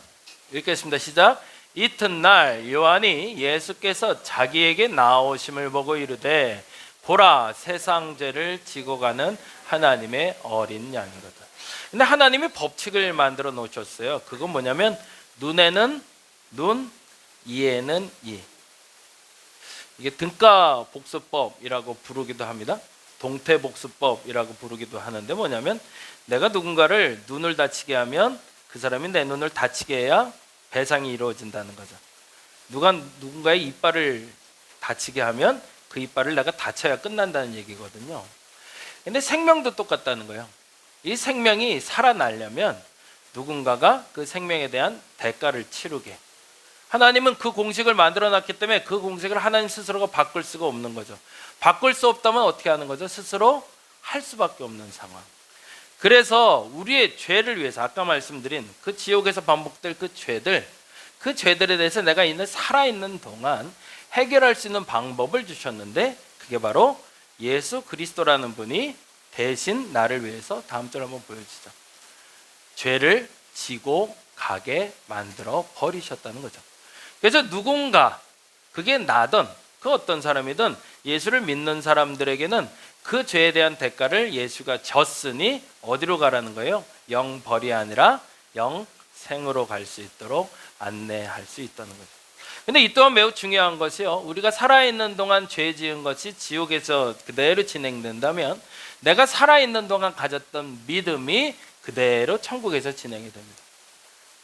읽겠습니다. 시작. 이튿날 요한이 예수께서 자기에게 나오심을 보고 이르되 보라, 세상 죄를 지고 가는 하나님의 어린 양이거든. 근데 하나님이 법칙을 만들어 놓으셨어요. 그건 뭐냐면 눈에는 눈, 이에는 이. 이게 등가복수법이라고 부르기도 합니다. 동태복수법이라고 부르기도 하는데 뭐냐면 내가 누군가를 눈을 다치게 하면 그 사람이 내 눈을 다치게 해야 배상이 이루어진다는 거죠. 누군가의 이빨을 다치게 하면 그 이빨을 내가 다쳐야 끝난다는 얘기거든요. 근데 생명도 똑같다는 거예요. 이 생명이 살아나려면 누군가가 그 생명에 대한 대가를 치르게. 하나님은 그 공식을 만들어놨기 때문에 그 공식을 하나님 스스로가 바꿀 수가 없는 거죠. 바꿀 수 없다면 어떻게 하는 거죠? 스스로 할 수밖에 없는 상황. 그래서 우리의 죄를 위해서 아까 말씀드린 그 지옥에서 반복될 그 죄들에 대해서 내가 살아있는 동안 해결할 수 있는 방법을 주셨는데 그게 바로 예수 그리스도라는 분이 대신 나를 위해서 다음 절 한번 보여주시죠. 죄를 지고 가게 만들어 버리셨다는 거죠. 그래서 누군가 그게 나든 그 어떤 사람이든 예수를 믿는 사람들에게는 그 죄에 대한 대가를 예수가 졌으니 어디로 가라는 거예요? 영벌이 아니라 영생으로 갈 수 있도록 안내할 수 있다는 거죠. 근데 이 또한 매우 중요한 것이요, 우리가 살아있는 동안 죄 지은 것이 지옥에서 그대로 진행된다면 내가 살아있는 동안 가졌던 믿음이 그대로 천국에서 진행이 됩니다.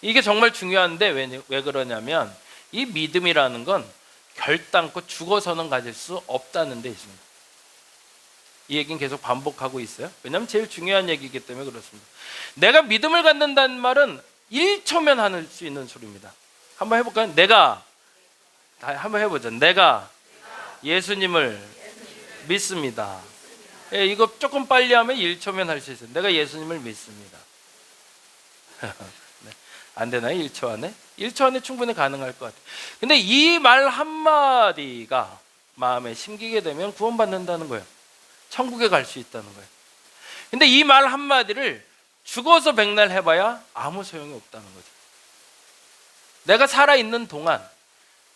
이게 정말 중요한데 왜 그러냐면 이 믿음이라는 건 결단코 죽어서는 가질 수 없다는 데 있습니다. 이 얘기는 계속 반복하고 있어요. 왜냐하면 제일 중요한 얘기이기 때문에 그렇습니다. 내가 믿음을 갖는다는 말은 1초면 할 수 있는 소리입니다. 한번 해볼까요? 한번 해보죠. 내가 예수님을 믿습니다. 예, 이거 조금 빨리 하면 1초면 할 수 있어요. 내가 예수님을 믿습니다. 네. 안 되나요? 1초 안에? 1초 안에 충분히 가능할 것 같아요. 근데 이 말 한마디가 마음에 심기게 되면 구원받는다는 거예요. 천국에 갈 수 있다는 거예요. 근데 이 말 한마디를 죽어서 백날 해봐야 아무 소용이 없다는 거죠. 내가 살아있는 동안,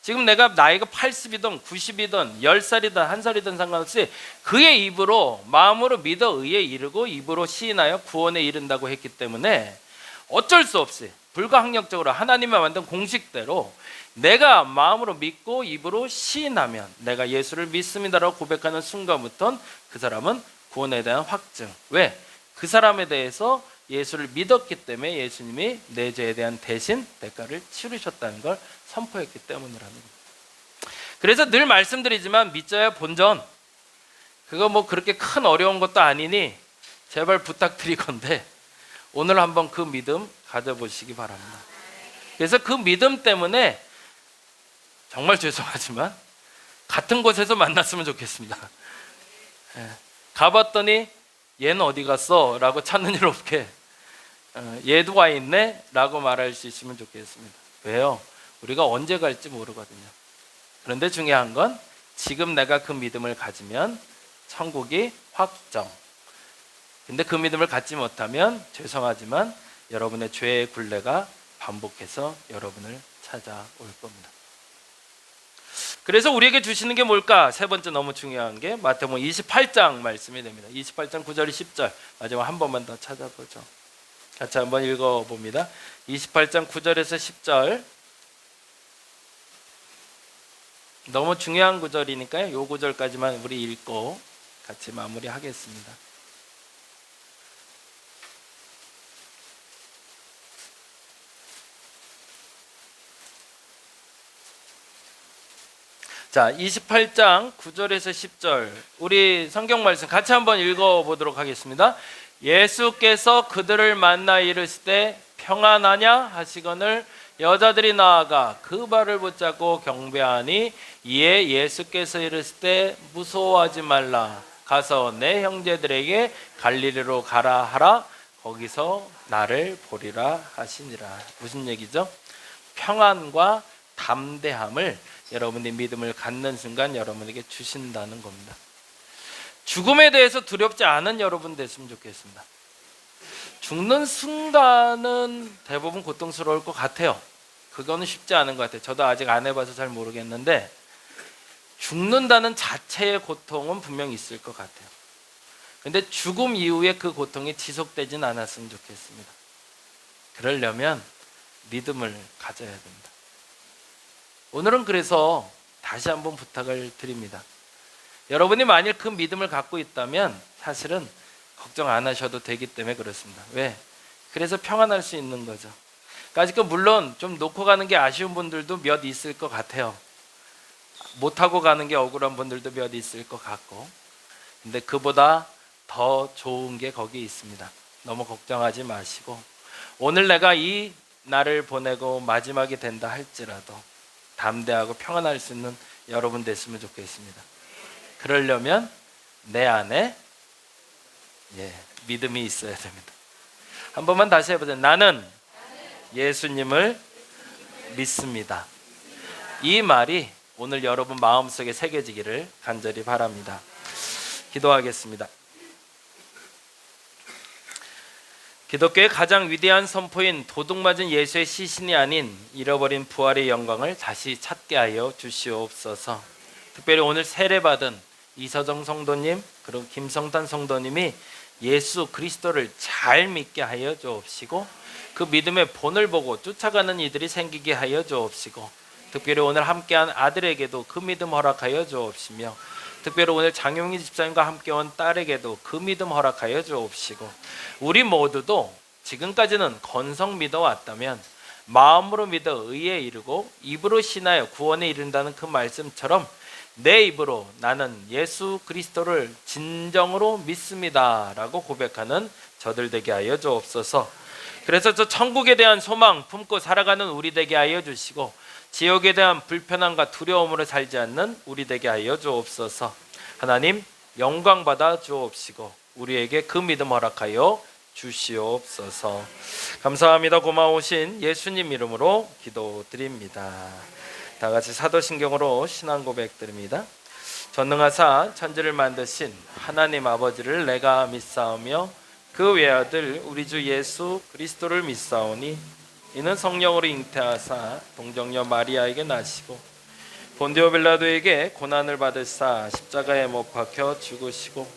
지금 내가 나이가 80이든 90이든 10살이든 1살이든 상관없이 그의 입으로 마음으로 믿어 의에 이르고 입으로 시인하여 구원에 이른다고 했기 때문에 어쩔 수 없이 불가항력적으로 하나님이 만든 공식대로 내가 마음으로 믿고 입으로 시인하면 내가 예수를 믿습니다라고 고백하는 순간부터 그 사람은 구원에 대한 확증. 왜? 그 사람에 대해서 예수를 믿었기 때문에 예수님이 내 죄에 대한 대신 대가를 치르셨다는 걸 선포했기 때문이라는 겁니다. 그래서 늘 말씀드리지만 믿자야 본전, 그거 뭐 그렇게 큰 어려운 것도 아니니 제발 부탁드리건대 오늘 한번 그 믿음 가져보시기 바랍니다. 그래서 그 믿음 때문에 정말 죄송하지만 같은 곳에서 만났으면 좋겠습니다. 가봤더니 얘는 어디 갔어? 라고 찾는 일 없게 얘도 와 있네? 라고 말할 수 있으면 좋겠습니다. 왜요? 우리가 언제 갈지 모르거든요. 그런데 중요한 건 지금 내가 그 믿음을 가지면 천국이 확정. 근데 그 믿음을 갖지 못하면 죄송하지만 여러분의 죄의 굴레가 반복해서 여러분을 찾아올 겁니다. 그래서 우리에게 주시는 게 뭘까? 세 번째 너무 중요한 게 마태복음 28장 말씀이 됩니다. 28장 9절 10절 마지막 한 번만 더 찾아보죠. 같이 한번 읽어봅니다. 28장 9절에서 10절, 너무 중요한 구절이니까요. 이 구절까지만 우리 읽고 같이 마무리하겠습니다. 자, 28장 9절에서 10절 우리 성경 말씀 같이 한번 읽어보도록 하겠습니다. 예수께서 그들을 만나 이르시되 평안하냐 하시거늘 여자들이 나아가 그 발을 붙잡고 경배하니 이에 예수께서 이르시되 무서워하지 말라, 가서 내 형제들에게 갈릴리로 가라 하라, 거기서 나를 보리라 하시니라. 무슨 얘기죠? 평안과 담대함을 여러분이 믿음을 갖는 순간 여러분에게 주신다는 겁니다. 죽음에 대해서 두렵지 않은 여러분 됐으면 좋겠습니다. 죽는 순간은 대부분 고통스러울 것 같아요. 그거는 쉽지 않은 것 같아요. 저도 아직 안 해봐서 잘 모르겠는데 죽는다는 자체의 고통은 분명히 있을 것 같아요. 근데 죽음 이후에 그 고통이 지속되진 않았으면 좋겠습니다. 그러려면 믿음을 가져야 됩니다. 오늘은 그래서 다시 한번 부탁을 드립니다. 여러분이 만일 그 믿음을 갖고 있다면 사실은 걱정 안 하셔도 되기 때문에 그렇습니다. 왜? 그래서 평안할 수 있는 거죠. 그러니까 물론 좀 놓고 가는 게 아쉬운 분들도 몇 있을 것 같아요. 못하고 가는 게 억울한 분들도 몇 있을 것 같고, 근데 그보다 더 좋은 게 거기 있습니다. 너무 걱정하지 마시고 오늘 내가 이 날을 보내고 마지막이 된다 할지라도 담대하고 평안할 수 있는 여러분 됐으면 좋겠습니다. 그러려면 내 안에 믿음이 있어야 됩니다. 한 번만 다시 해보세요. 나는 예수님을 믿습니다. 이 말이 오늘 여러분 마음속에 새겨지기를 간절히 바랍니다. 기도하겠습니다. 기독교의 가장 위대한 선포인 도둑맞은 예수의 시신이 아닌 잃어버린 부활의 영광을 다시 찾게 하여 주시옵소서. 특별히 오늘 세례받은 이서정 성도님 그리고 김성탄 성도님이 예수 그리스도를 잘 믿게 하여 주옵시고 그 믿음의 본을 보고 쫓아가는 이들이 생기게 하여 주옵시고 특별히 오늘 함께한 아들에게도 그 믿음 허락하여 주옵시며 특별히 오늘 장용희 집사님과 함께 온 딸에게도 그 믿음 허락하여 주옵시고 우리 모두도 지금까지는 건성 믿어 왔다면 마음으로 믿어 의에 이르고 입으로 신하여 구원에 이른다는 그 말씀처럼 내 입으로 나는 예수 그리스도를 진정으로 믿습니다 라고 고백하는 저들 되게 하여 주옵소서. 그래서 저 천국에 대한 소망 품고 살아가는 우리 되게 하여 주시고 지옥에 대한 불편함과 두려움으로 살지 않는 우리 되게 하여 주옵소서. 하나님 영광 받아 주옵시고 우리에게 그 믿음 허락하여 주시옵소서. 감사합니다. 고마우신 예수님 이름으로 기도드립니다. 다 같이 사도신경으로 신앙 고백 드립니다. 전능하사 천지를 만드신 하나님 아버지를 내가 믿사오며 그 외아들 우리 주 예수 그리스도를 믿사오니 이는 성령으로 잉태하사 동정녀 마리아에게 나시고 본디오 빌라도에게 고난을 받으사 십자가에 못 박혀 죽으시고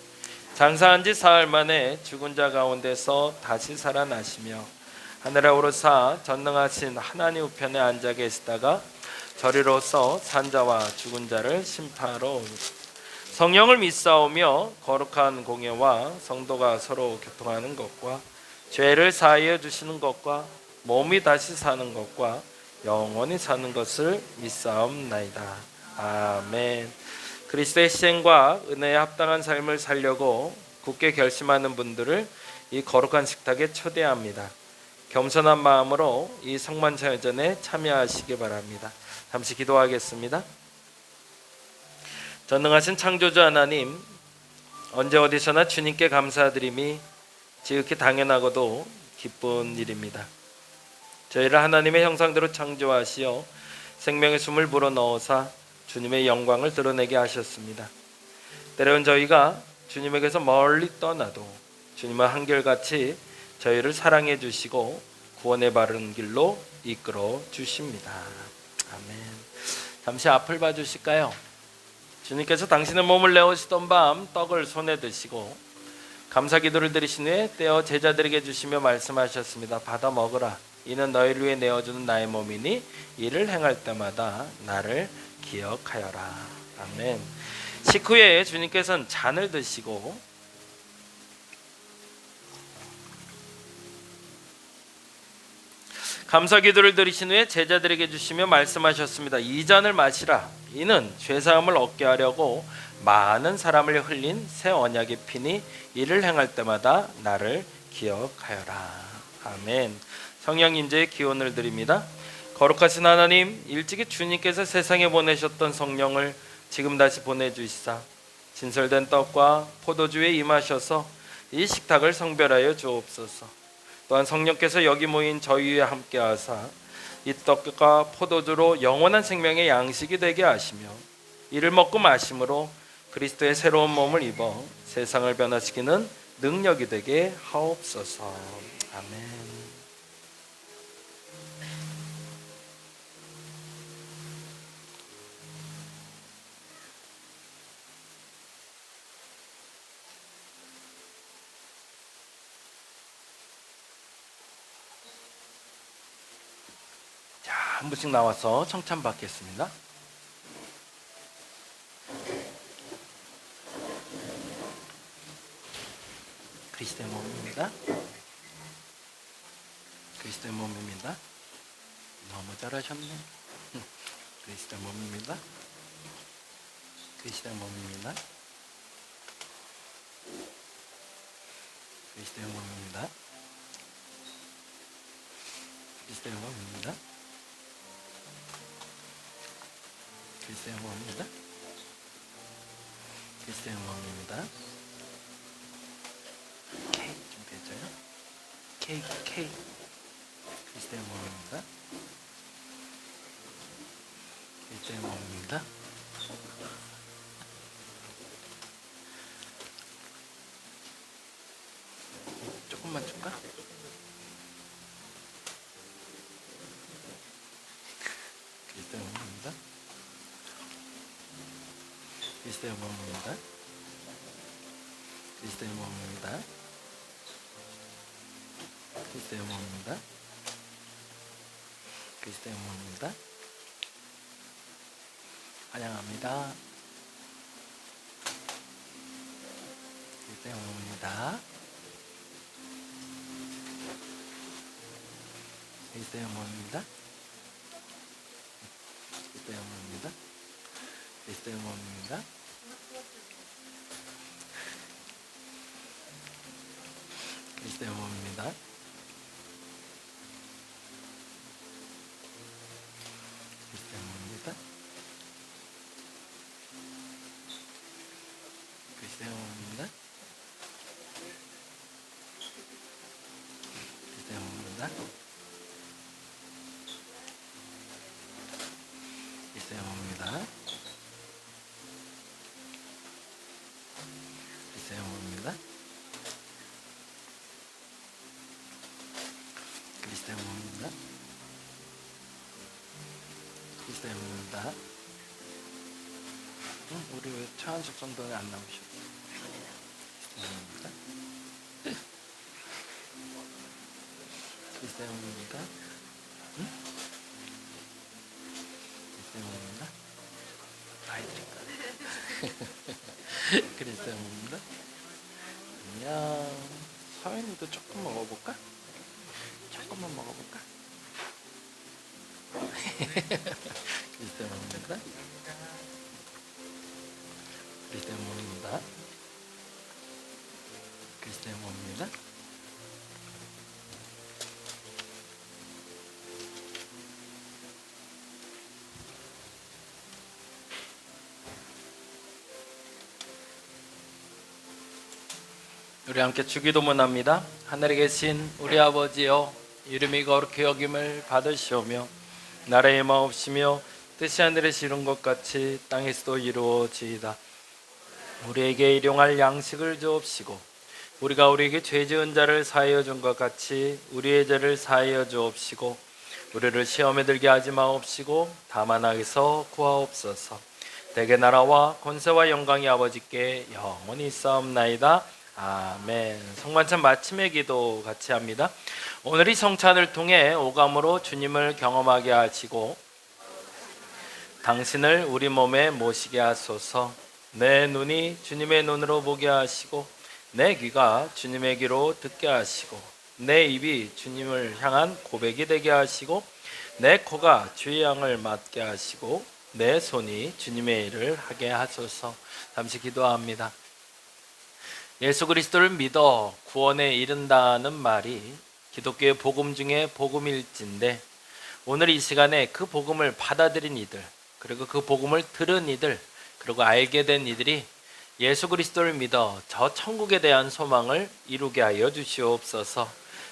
장사한 지 사흘 만에 죽은 자 가운데서 다시 살아나시며 하늘에 오르사 전능하신 하나님 우편에 앉아 계시다가 저리로서 산자와 죽은 자를 심판하러 오니라. 성령을 믿사오며 거룩한 공예와 성도가 서로 교통하는 것과 죄를 사하여 주시는 것과 몸이 다시 사는 것과 영원히 사는 것을 믿사옵나이다. 아멘. 그리스도의 희생과 은혜에 합당한 삶을 살려고 굳게 결심하는 분들을 이 거룩한 식탁에 초대합니다. 겸손한 마음으로 이 성만찬회전에 참여하시기 바랍니다. 잠시 기도하겠습니다. 전능하신 창조주 하나님, 언제 어디서나 주님께 감사드림이 지극히 당연하고도 기쁜 일입니다. 저희를 하나님의 형상대로 창조하시어 생명의 숨을 불어넣으사 주님의 영광을 드러내게 하셨습니다. 때론 저희가 주님에게서 멀리 떠나도 주님은 한결같이 저희를 사랑해 주시고 구원의 바른 길로 이끌어 주십니다. 아멘. 잠시 앞을 봐주실까요? 주님께서 당신의 몸을 내오시던 밤 떡을 손에 드시고 감사 기도를 드리신 후에 떼어 제자들에게 주시며 말씀하셨습니다. 받아 먹으라. 이는 너희를 위해 내어주는 나의 몸이니 이를 행할 때마다 나를 기억하여라. 아멘. 식후에 주님께서는 잔을 드시고 감사 기도를 드리신 후에 제자들에게 주시며 말씀하셨습니다. 이 잔을 마시라. 이는 죄사함을 얻게 하려고 많은 사람을 흘린 새 언약의 피니 이를 행할 때마다 나를 기억하여라. 아멘. 성령 인재의 기원을 드립니다. 거룩하신 하나님, 일찍이 주님께서 세상에 보내셨던 성령을 지금 다시 보내주시사 진설된 떡과 포도주에 임하셔서 이 식탁을 성별하여 주옵소서. 또한 성령께서 여기 모인 저희 위에 함께하사 이 떡과 포도주로 영원한 생명의 양식이 되게 하시며 이를 먹고 마심으로 그리스도의 새로운 몸을 입어 세상을 변화시키는 능력이 되게 하옵소서. 아멘. 자, 한 분씩 나와서 청찬 받겠습니다. 그리스도의 몸입니다. 그리스도의 몸입니다. 너무 잘하셨네. 그리스도의 몸입니다. 그리스도의 몸입니다. 그리스도의 몸입니다. 그리스도의 몸입니다. 그리스도의 몸입니다. 그리스도의 몸입니다. 케이크 준비해줘요. 케이크. 그리스도의 몸입니다. 그리스도의 몸입니다. 조금만 줄까? 그리스도의 몸입니다. 그리스도의 몸입니다. 그리스도의 몸입니다. 그리스도의 몸입니다. 그리스도의 몸입니다. 환영합니다. 그리스도의 몸입니다. 그리스도의 몸입니다. 그리스도의 몸입니다. 그리스도의 몸입니다. 그리스도의 몸입니다. 그리스도의 몸입니다. 그리스도의 몸입니다. 그리스도의 몸입니다. 그리스도의 몸입니다. 그리스도의 몸입니다. 그리스도의 몸입니다. 그리스도의 몸입니다. 우리 왜 차한숙 정도는 안 나오셔? 그리스도의 몸입니다. 그리스도의 몸입니다. 그리스도의 몸입니다. 아이들인가? 그리스도의 몸입니다. 안녕. 서연이도 조금 먹어볼까? 조금만 먹어볼까? 그리스도의 몸입니다. 그리스도의 몸입니다. 그리스도의 몸입니다. 우리 함께 주기도문 합니다. 하늘에 계신 우리 아버지여, 이름이 거룩히 여김을 받으시오며 나라의 마옵시며 뜻이 하늘에서 이룬 것 같이 땅에서도 이루어지이다. 우리에게 일용할 양식을 주옵시고 우리가 우리에게 죄 지은 자를 사하여 준 것 같이 우리의 죄를 사하여 주옵시고 우리를 시험에 들게 하지 마옵시고 다만 악에서 구하옵소서. 대개 나라와 권세와 영광이 아버지께 영원히 있사옵나이다. 아멘. 성만찬 마침의 기도 같이 합니다. 오늘 이 성찬을 통해 오감으로 주님을 경험하게 하시고 당신을 우리 몸에 모시게 하소서. 내 눈이 주님의 눈으로 보게 하시고 내 귀가 주님의 귀로 듣게 하시고 내 입이 주님을 향한 고백이 되게 하시고 내 코가 주의 향을 맡게 하시고 내 손이 주님의 일을 하게 하소서. 잠시 기도합니다. 예수 그리스도를 믿어 구원에 이른다는 말이 기독교의 복음 중에 복음일진데 오늘 이 시간에 그 복음을 받아들인 이들, 그리고 그 복음을 들은 이들, 그리고 알게 된 이들이 예수 그리스도를 믿어 저 천국에 대한 소망을 이루게 하여 주시옵소서.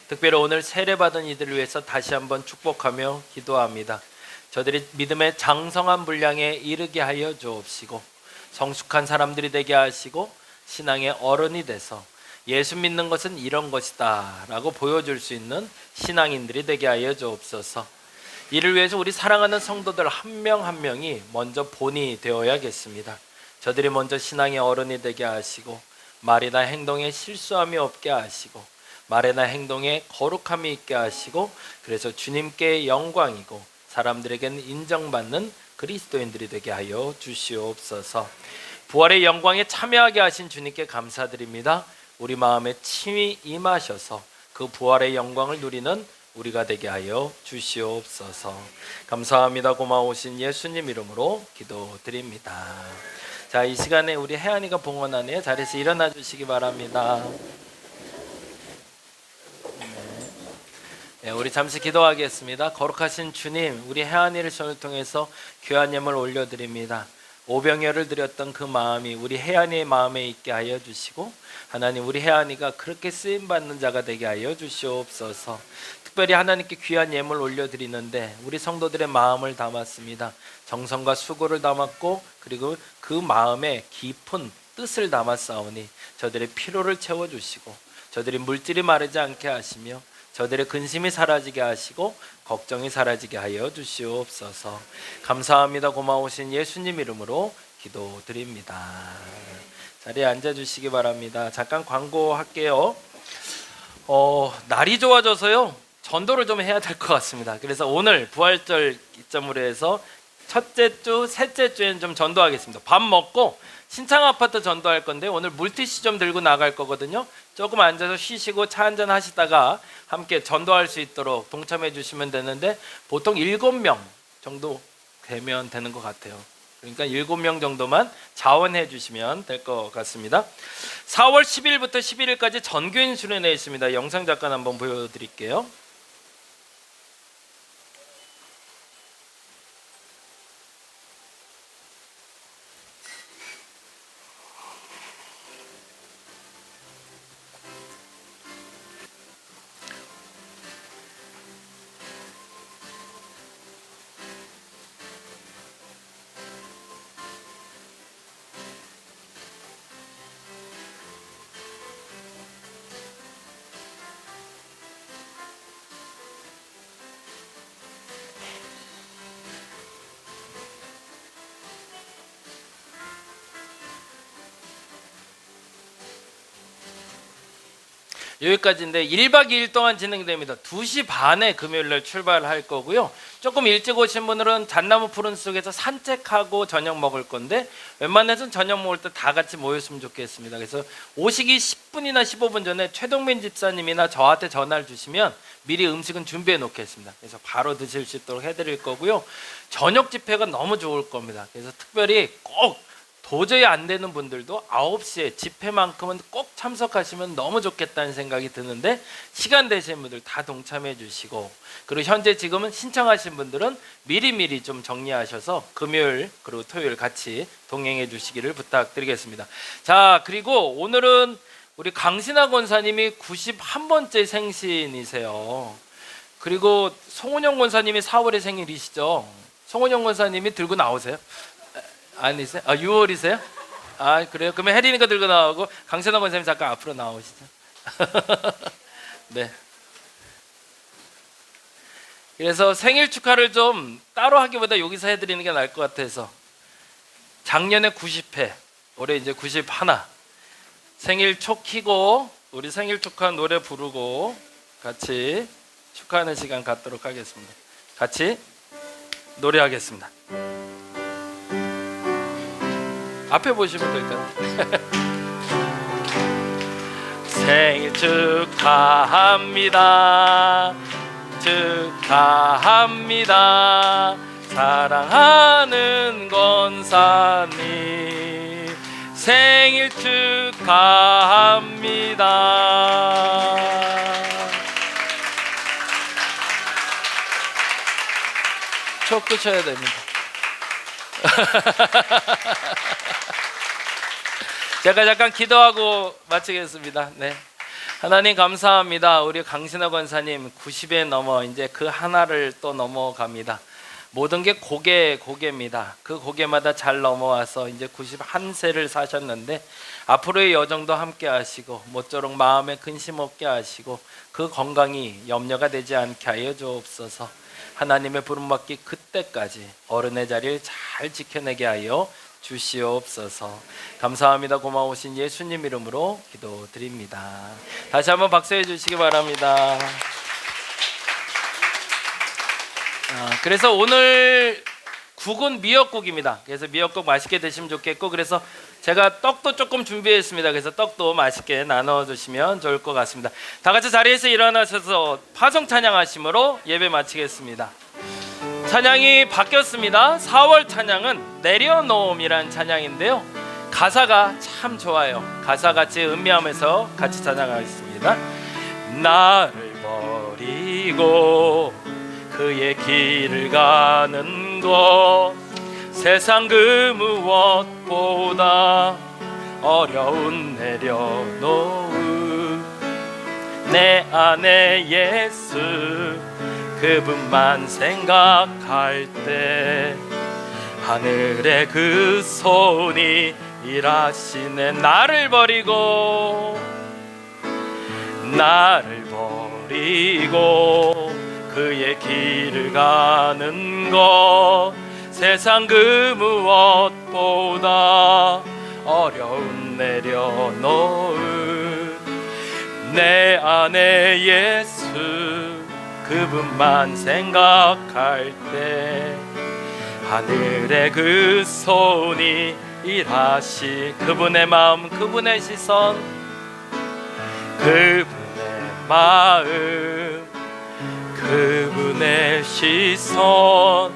특별히 오늘 세례받은 이들을 위해서 다시 한번 축복하며 기도합니다. 저들이 믿음의 장성한 분량에 이르게 하여 주옵시고 성숙한 사람들이 되게 하시고 신앙의 어른이 돼서 예수 믿는 것은 이런 것이다 라고 보여줄 수 있는 신앙인들이 되게 하여 주옵소서. 이를 위해서 우리 사랑하는 성도들 한 명 한 명이 먼저 본이 되어야겠습니다. 저들이 먼저 신앙의 어른이 되게 하시고 말이나 행동에 실수함이 없게 하시고 말이나 행동에 거룩함이 있게 하시고, 그래서 주님께 영광이고 사람들에게는 인정받는 그리스도인들이 되게 하여 주시옵소서. 부활의 영광에 참여하게 하신 주님께 감사드립니다. 우리 마음에 친히 임하셔서 그 부활의 영광을 누리는 우리가 되게 하여 주시옵소서. 감사합니다. 고마우신 예수님 이름으로 기도드립니다. 자, 이 시간에 우리 혜안이가 봉헌하네요. 자리에서 일어나 주시기 바랍니다. 네, 우리 잠시 기도하겠습니다. 거룩하신 주님, 우리 혜안이를 손을 통해서 귀한 예물 올려드립니다. 오병이어를 드렸던 그 마음이 우리 혜안이의 마음에 있게 하여 주시고, 하나님, 우리 혜안이가 그렇게 쓰임받는 자가 되게 하여 주시옵소서. 특별히 하나님께 귀한 예물 올려드리는데 우리 성도들의 마음을 담았습니다. 정성과 수고를 담았고, 그리고 그 마음에 깊은 뜻을 담았사오니 저들의 피로를 채워주시고, 저들이 물질이 마르지 않게 하시며, 저들의 근심이 사라지게 하시고 걱정이 사라지게 하여 주시옵소서. 감사합니다. 고마우신 예수님 이름으로 기도드립니다. 자리에 앉아주시기 바랍니다. 잠깐 광고할게요. 날이 좋아져서요, 전도를 좀 해야 될 것 같습니다. 그래서 오늘 부활절 기점으로 해서 첫째 주, 셋째 주에는 좀 전도하겠습니다. 밥 먹고 신창 아파트 전도할 건데 오늘 물티슈 좀 들고 나갈 거거든요. 조금 앉아서 쉬시고 차 한잔 하시다가 함께 전도할 수 있도록 동참해 주시면 되는데, 보통 7명 정도 되면 되는 것 같아요. 그러니까 7명 정도만 자원해 주시면 될 것 같습니다. 4월 10일부터 11일까지 전교인 수련회 있습니다. 영상 잠깐 한번 보여드릴게요. 여기까지인데 1박 2일 동안 진행됩니다. 2시 반에 금요일날 출발할 거고요. 조금 일찍 오신 분들은 잣나무 푸른 속에서 산책하고 저녁 먹을 건데, 웬만해서는 저녁 먹을 때 다 같이 모였으면 좋겠습니다. 그래서 오시기 10분이나 15분 전에 최동민 집사님이나 저한테 전화를 주시면 미리 음식은 준비해 놓겠습니다. 그래서 바로 드실 수 있도록 해드릴 거고요. 저녁 집회가 너무 좋을 겁니다. 그래서 특별히 꼭 도저히 안 되는 분들도 9시에 집회만큼은 꼭 참석하시면 너무 좋겠다는 생각이 드는데, 시간 되시는 분들 다 동참해 주시고, 그리고 현재 지금은 신청하신 분들은 미리미리 좀 정리하셔서 금요일 그리고 토요일 같이 동행해 주시기를 부탁드리겠습니다. 자, 그리고 오늘은 우리 강신하 권사님이 91번째 생신이세요. 그리고 송은영 권사님이 4월에 생일이시죠. 송은영 권사님이 들고 나오세요. 아니세요? 6월이세요? 그래요? 그러면 혜린이가 들고 나오고 강신하 권사님 잠깐 앞으로 나오시죠. 네. 그래서 생일 축하를 좀 따로 하기보다 여기서 해드리는 게 나을 것 같아서, 작년에 90회, 올해 이제 91, 생일 초 키고 우리 생일 축하 노래 부르고 같이 축하하는 시간 갖도록 하겠습니다. 같이 노래하겠습니다. 앞에 보시면 될 것 같아요. 생일 축하합니다. 축하합니다. 사랑하는 권사님, 생일 축하합니다. 초 끄셔야 됩니다. 제가 잠깐 기도하고 마치겠습니다. 네. 하나님 감사합니다. 우리 강신하 권사님 90에 넘어 이제 그 하나를 또 넘어갑니다. 모든 게 고개입니다. 그 고개마다 잘 넘어와서 이제 91세를 사셨는데 앞으로의 여정도 함께 하시고 모쪼록 마음에 근심 없게 하시고 그 건강이 염려가 되지 않게 하여 주옵소서. 하나님의 부름받기 그때까지 어른의 자리를 잘 지켜내게 하여 주시옵소서. 감사합니다. 고마우신 예수님 이름으로 기도드립니다. 다시 한번 박수해 주시기 바랍니다. 그래서 오늘 국은 미역국입니다. 그래서 미역국 맛있게 드시면 좋겠고, 그래서 제가 떡도 조금 준비했습니다. 그래서 떡도 맛있게 나눠주시면 좋을 것 같습니다. 다 같이 자리에서 일어나셔서 파송 찬양하심으로 예배 마치겠습니다. 찬양이 바뀌었습니다. 4월 찬양은 내려놓음이란 찬양인데요, 가사가 참 좋아요. 가사 같이 음미하면서 같이 찬양하겠습니다. 나를 버리고 그의 길을 가는 것, 세상 그 무엇보다 어려운 내려놓음. 내 안에 예수 그분만 생각할 때 하늘의 그 손이 일하시네. 나를 버리고 그의 길을 가는 것, 세상 그 무엇보다 어려운 내려놓음. 내 안에 예수 그분만 생각할 때 하늘의 그 손이 일하시. 그분의 마음, 그분의 시선, 그분의 마음, 그분의 시선,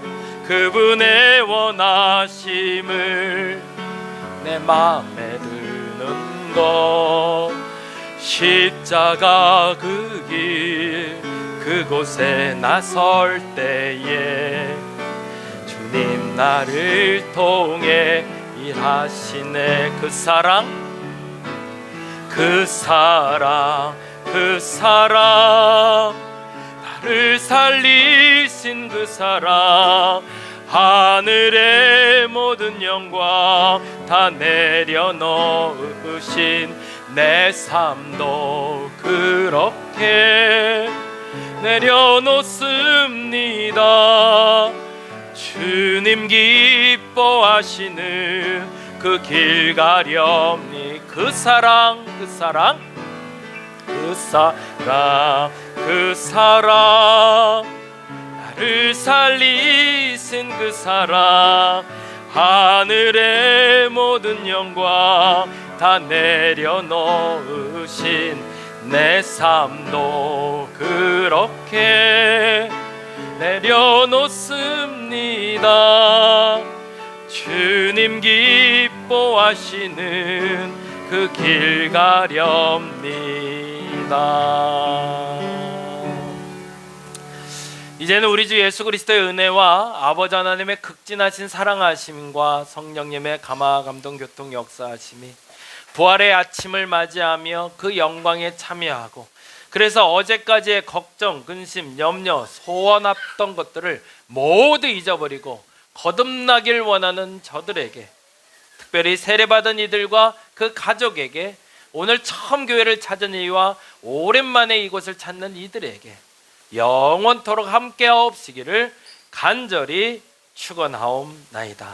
그분의 원하심을 내 마음에 드는 것. 십자가 그 길 그곳에 나설 때에 주님 나를 통해 일하시네. 그 사랑, 그 사랑, 그 사랑, 나를 살리신 그 사랑, 하늘의 모든 영광 다 내려놓으신 내 삶도 그렇게 내려놓습니다. 주님 기뻐하시는 그 길 가렵니. 그 사랑, 그 사랑, 그 사랑, 그 사랑, 나를 살리신 그 사랑, 하늘의 모든 영광 다 내려놓으신 내 삶도 그렇게 내려놓습니다. 주님 기뻐하시는 그 길 가렵니다. 이제는 우리 주 예수 그리스도의 은혜와 아버지 하나님의 극진하신 사랑하심과 성령님의 감화 감동 교통 역사하심이 부활의 아침을 맞이하며 그 영광에 참여하고, 그래서 어제까지의 걱정, 근심, 염려, 소원했던 것들을 모두 잊어버리고 거듭나길 원하는 저들에게, 특별히 세례받은 이들과 그 가족에게, 오늘 처음 교회를 찾은 이와 오랜만에 이곳을 찾는 이들에게 영원토록 함께하옵시기를 간절히 축원하옵나이다.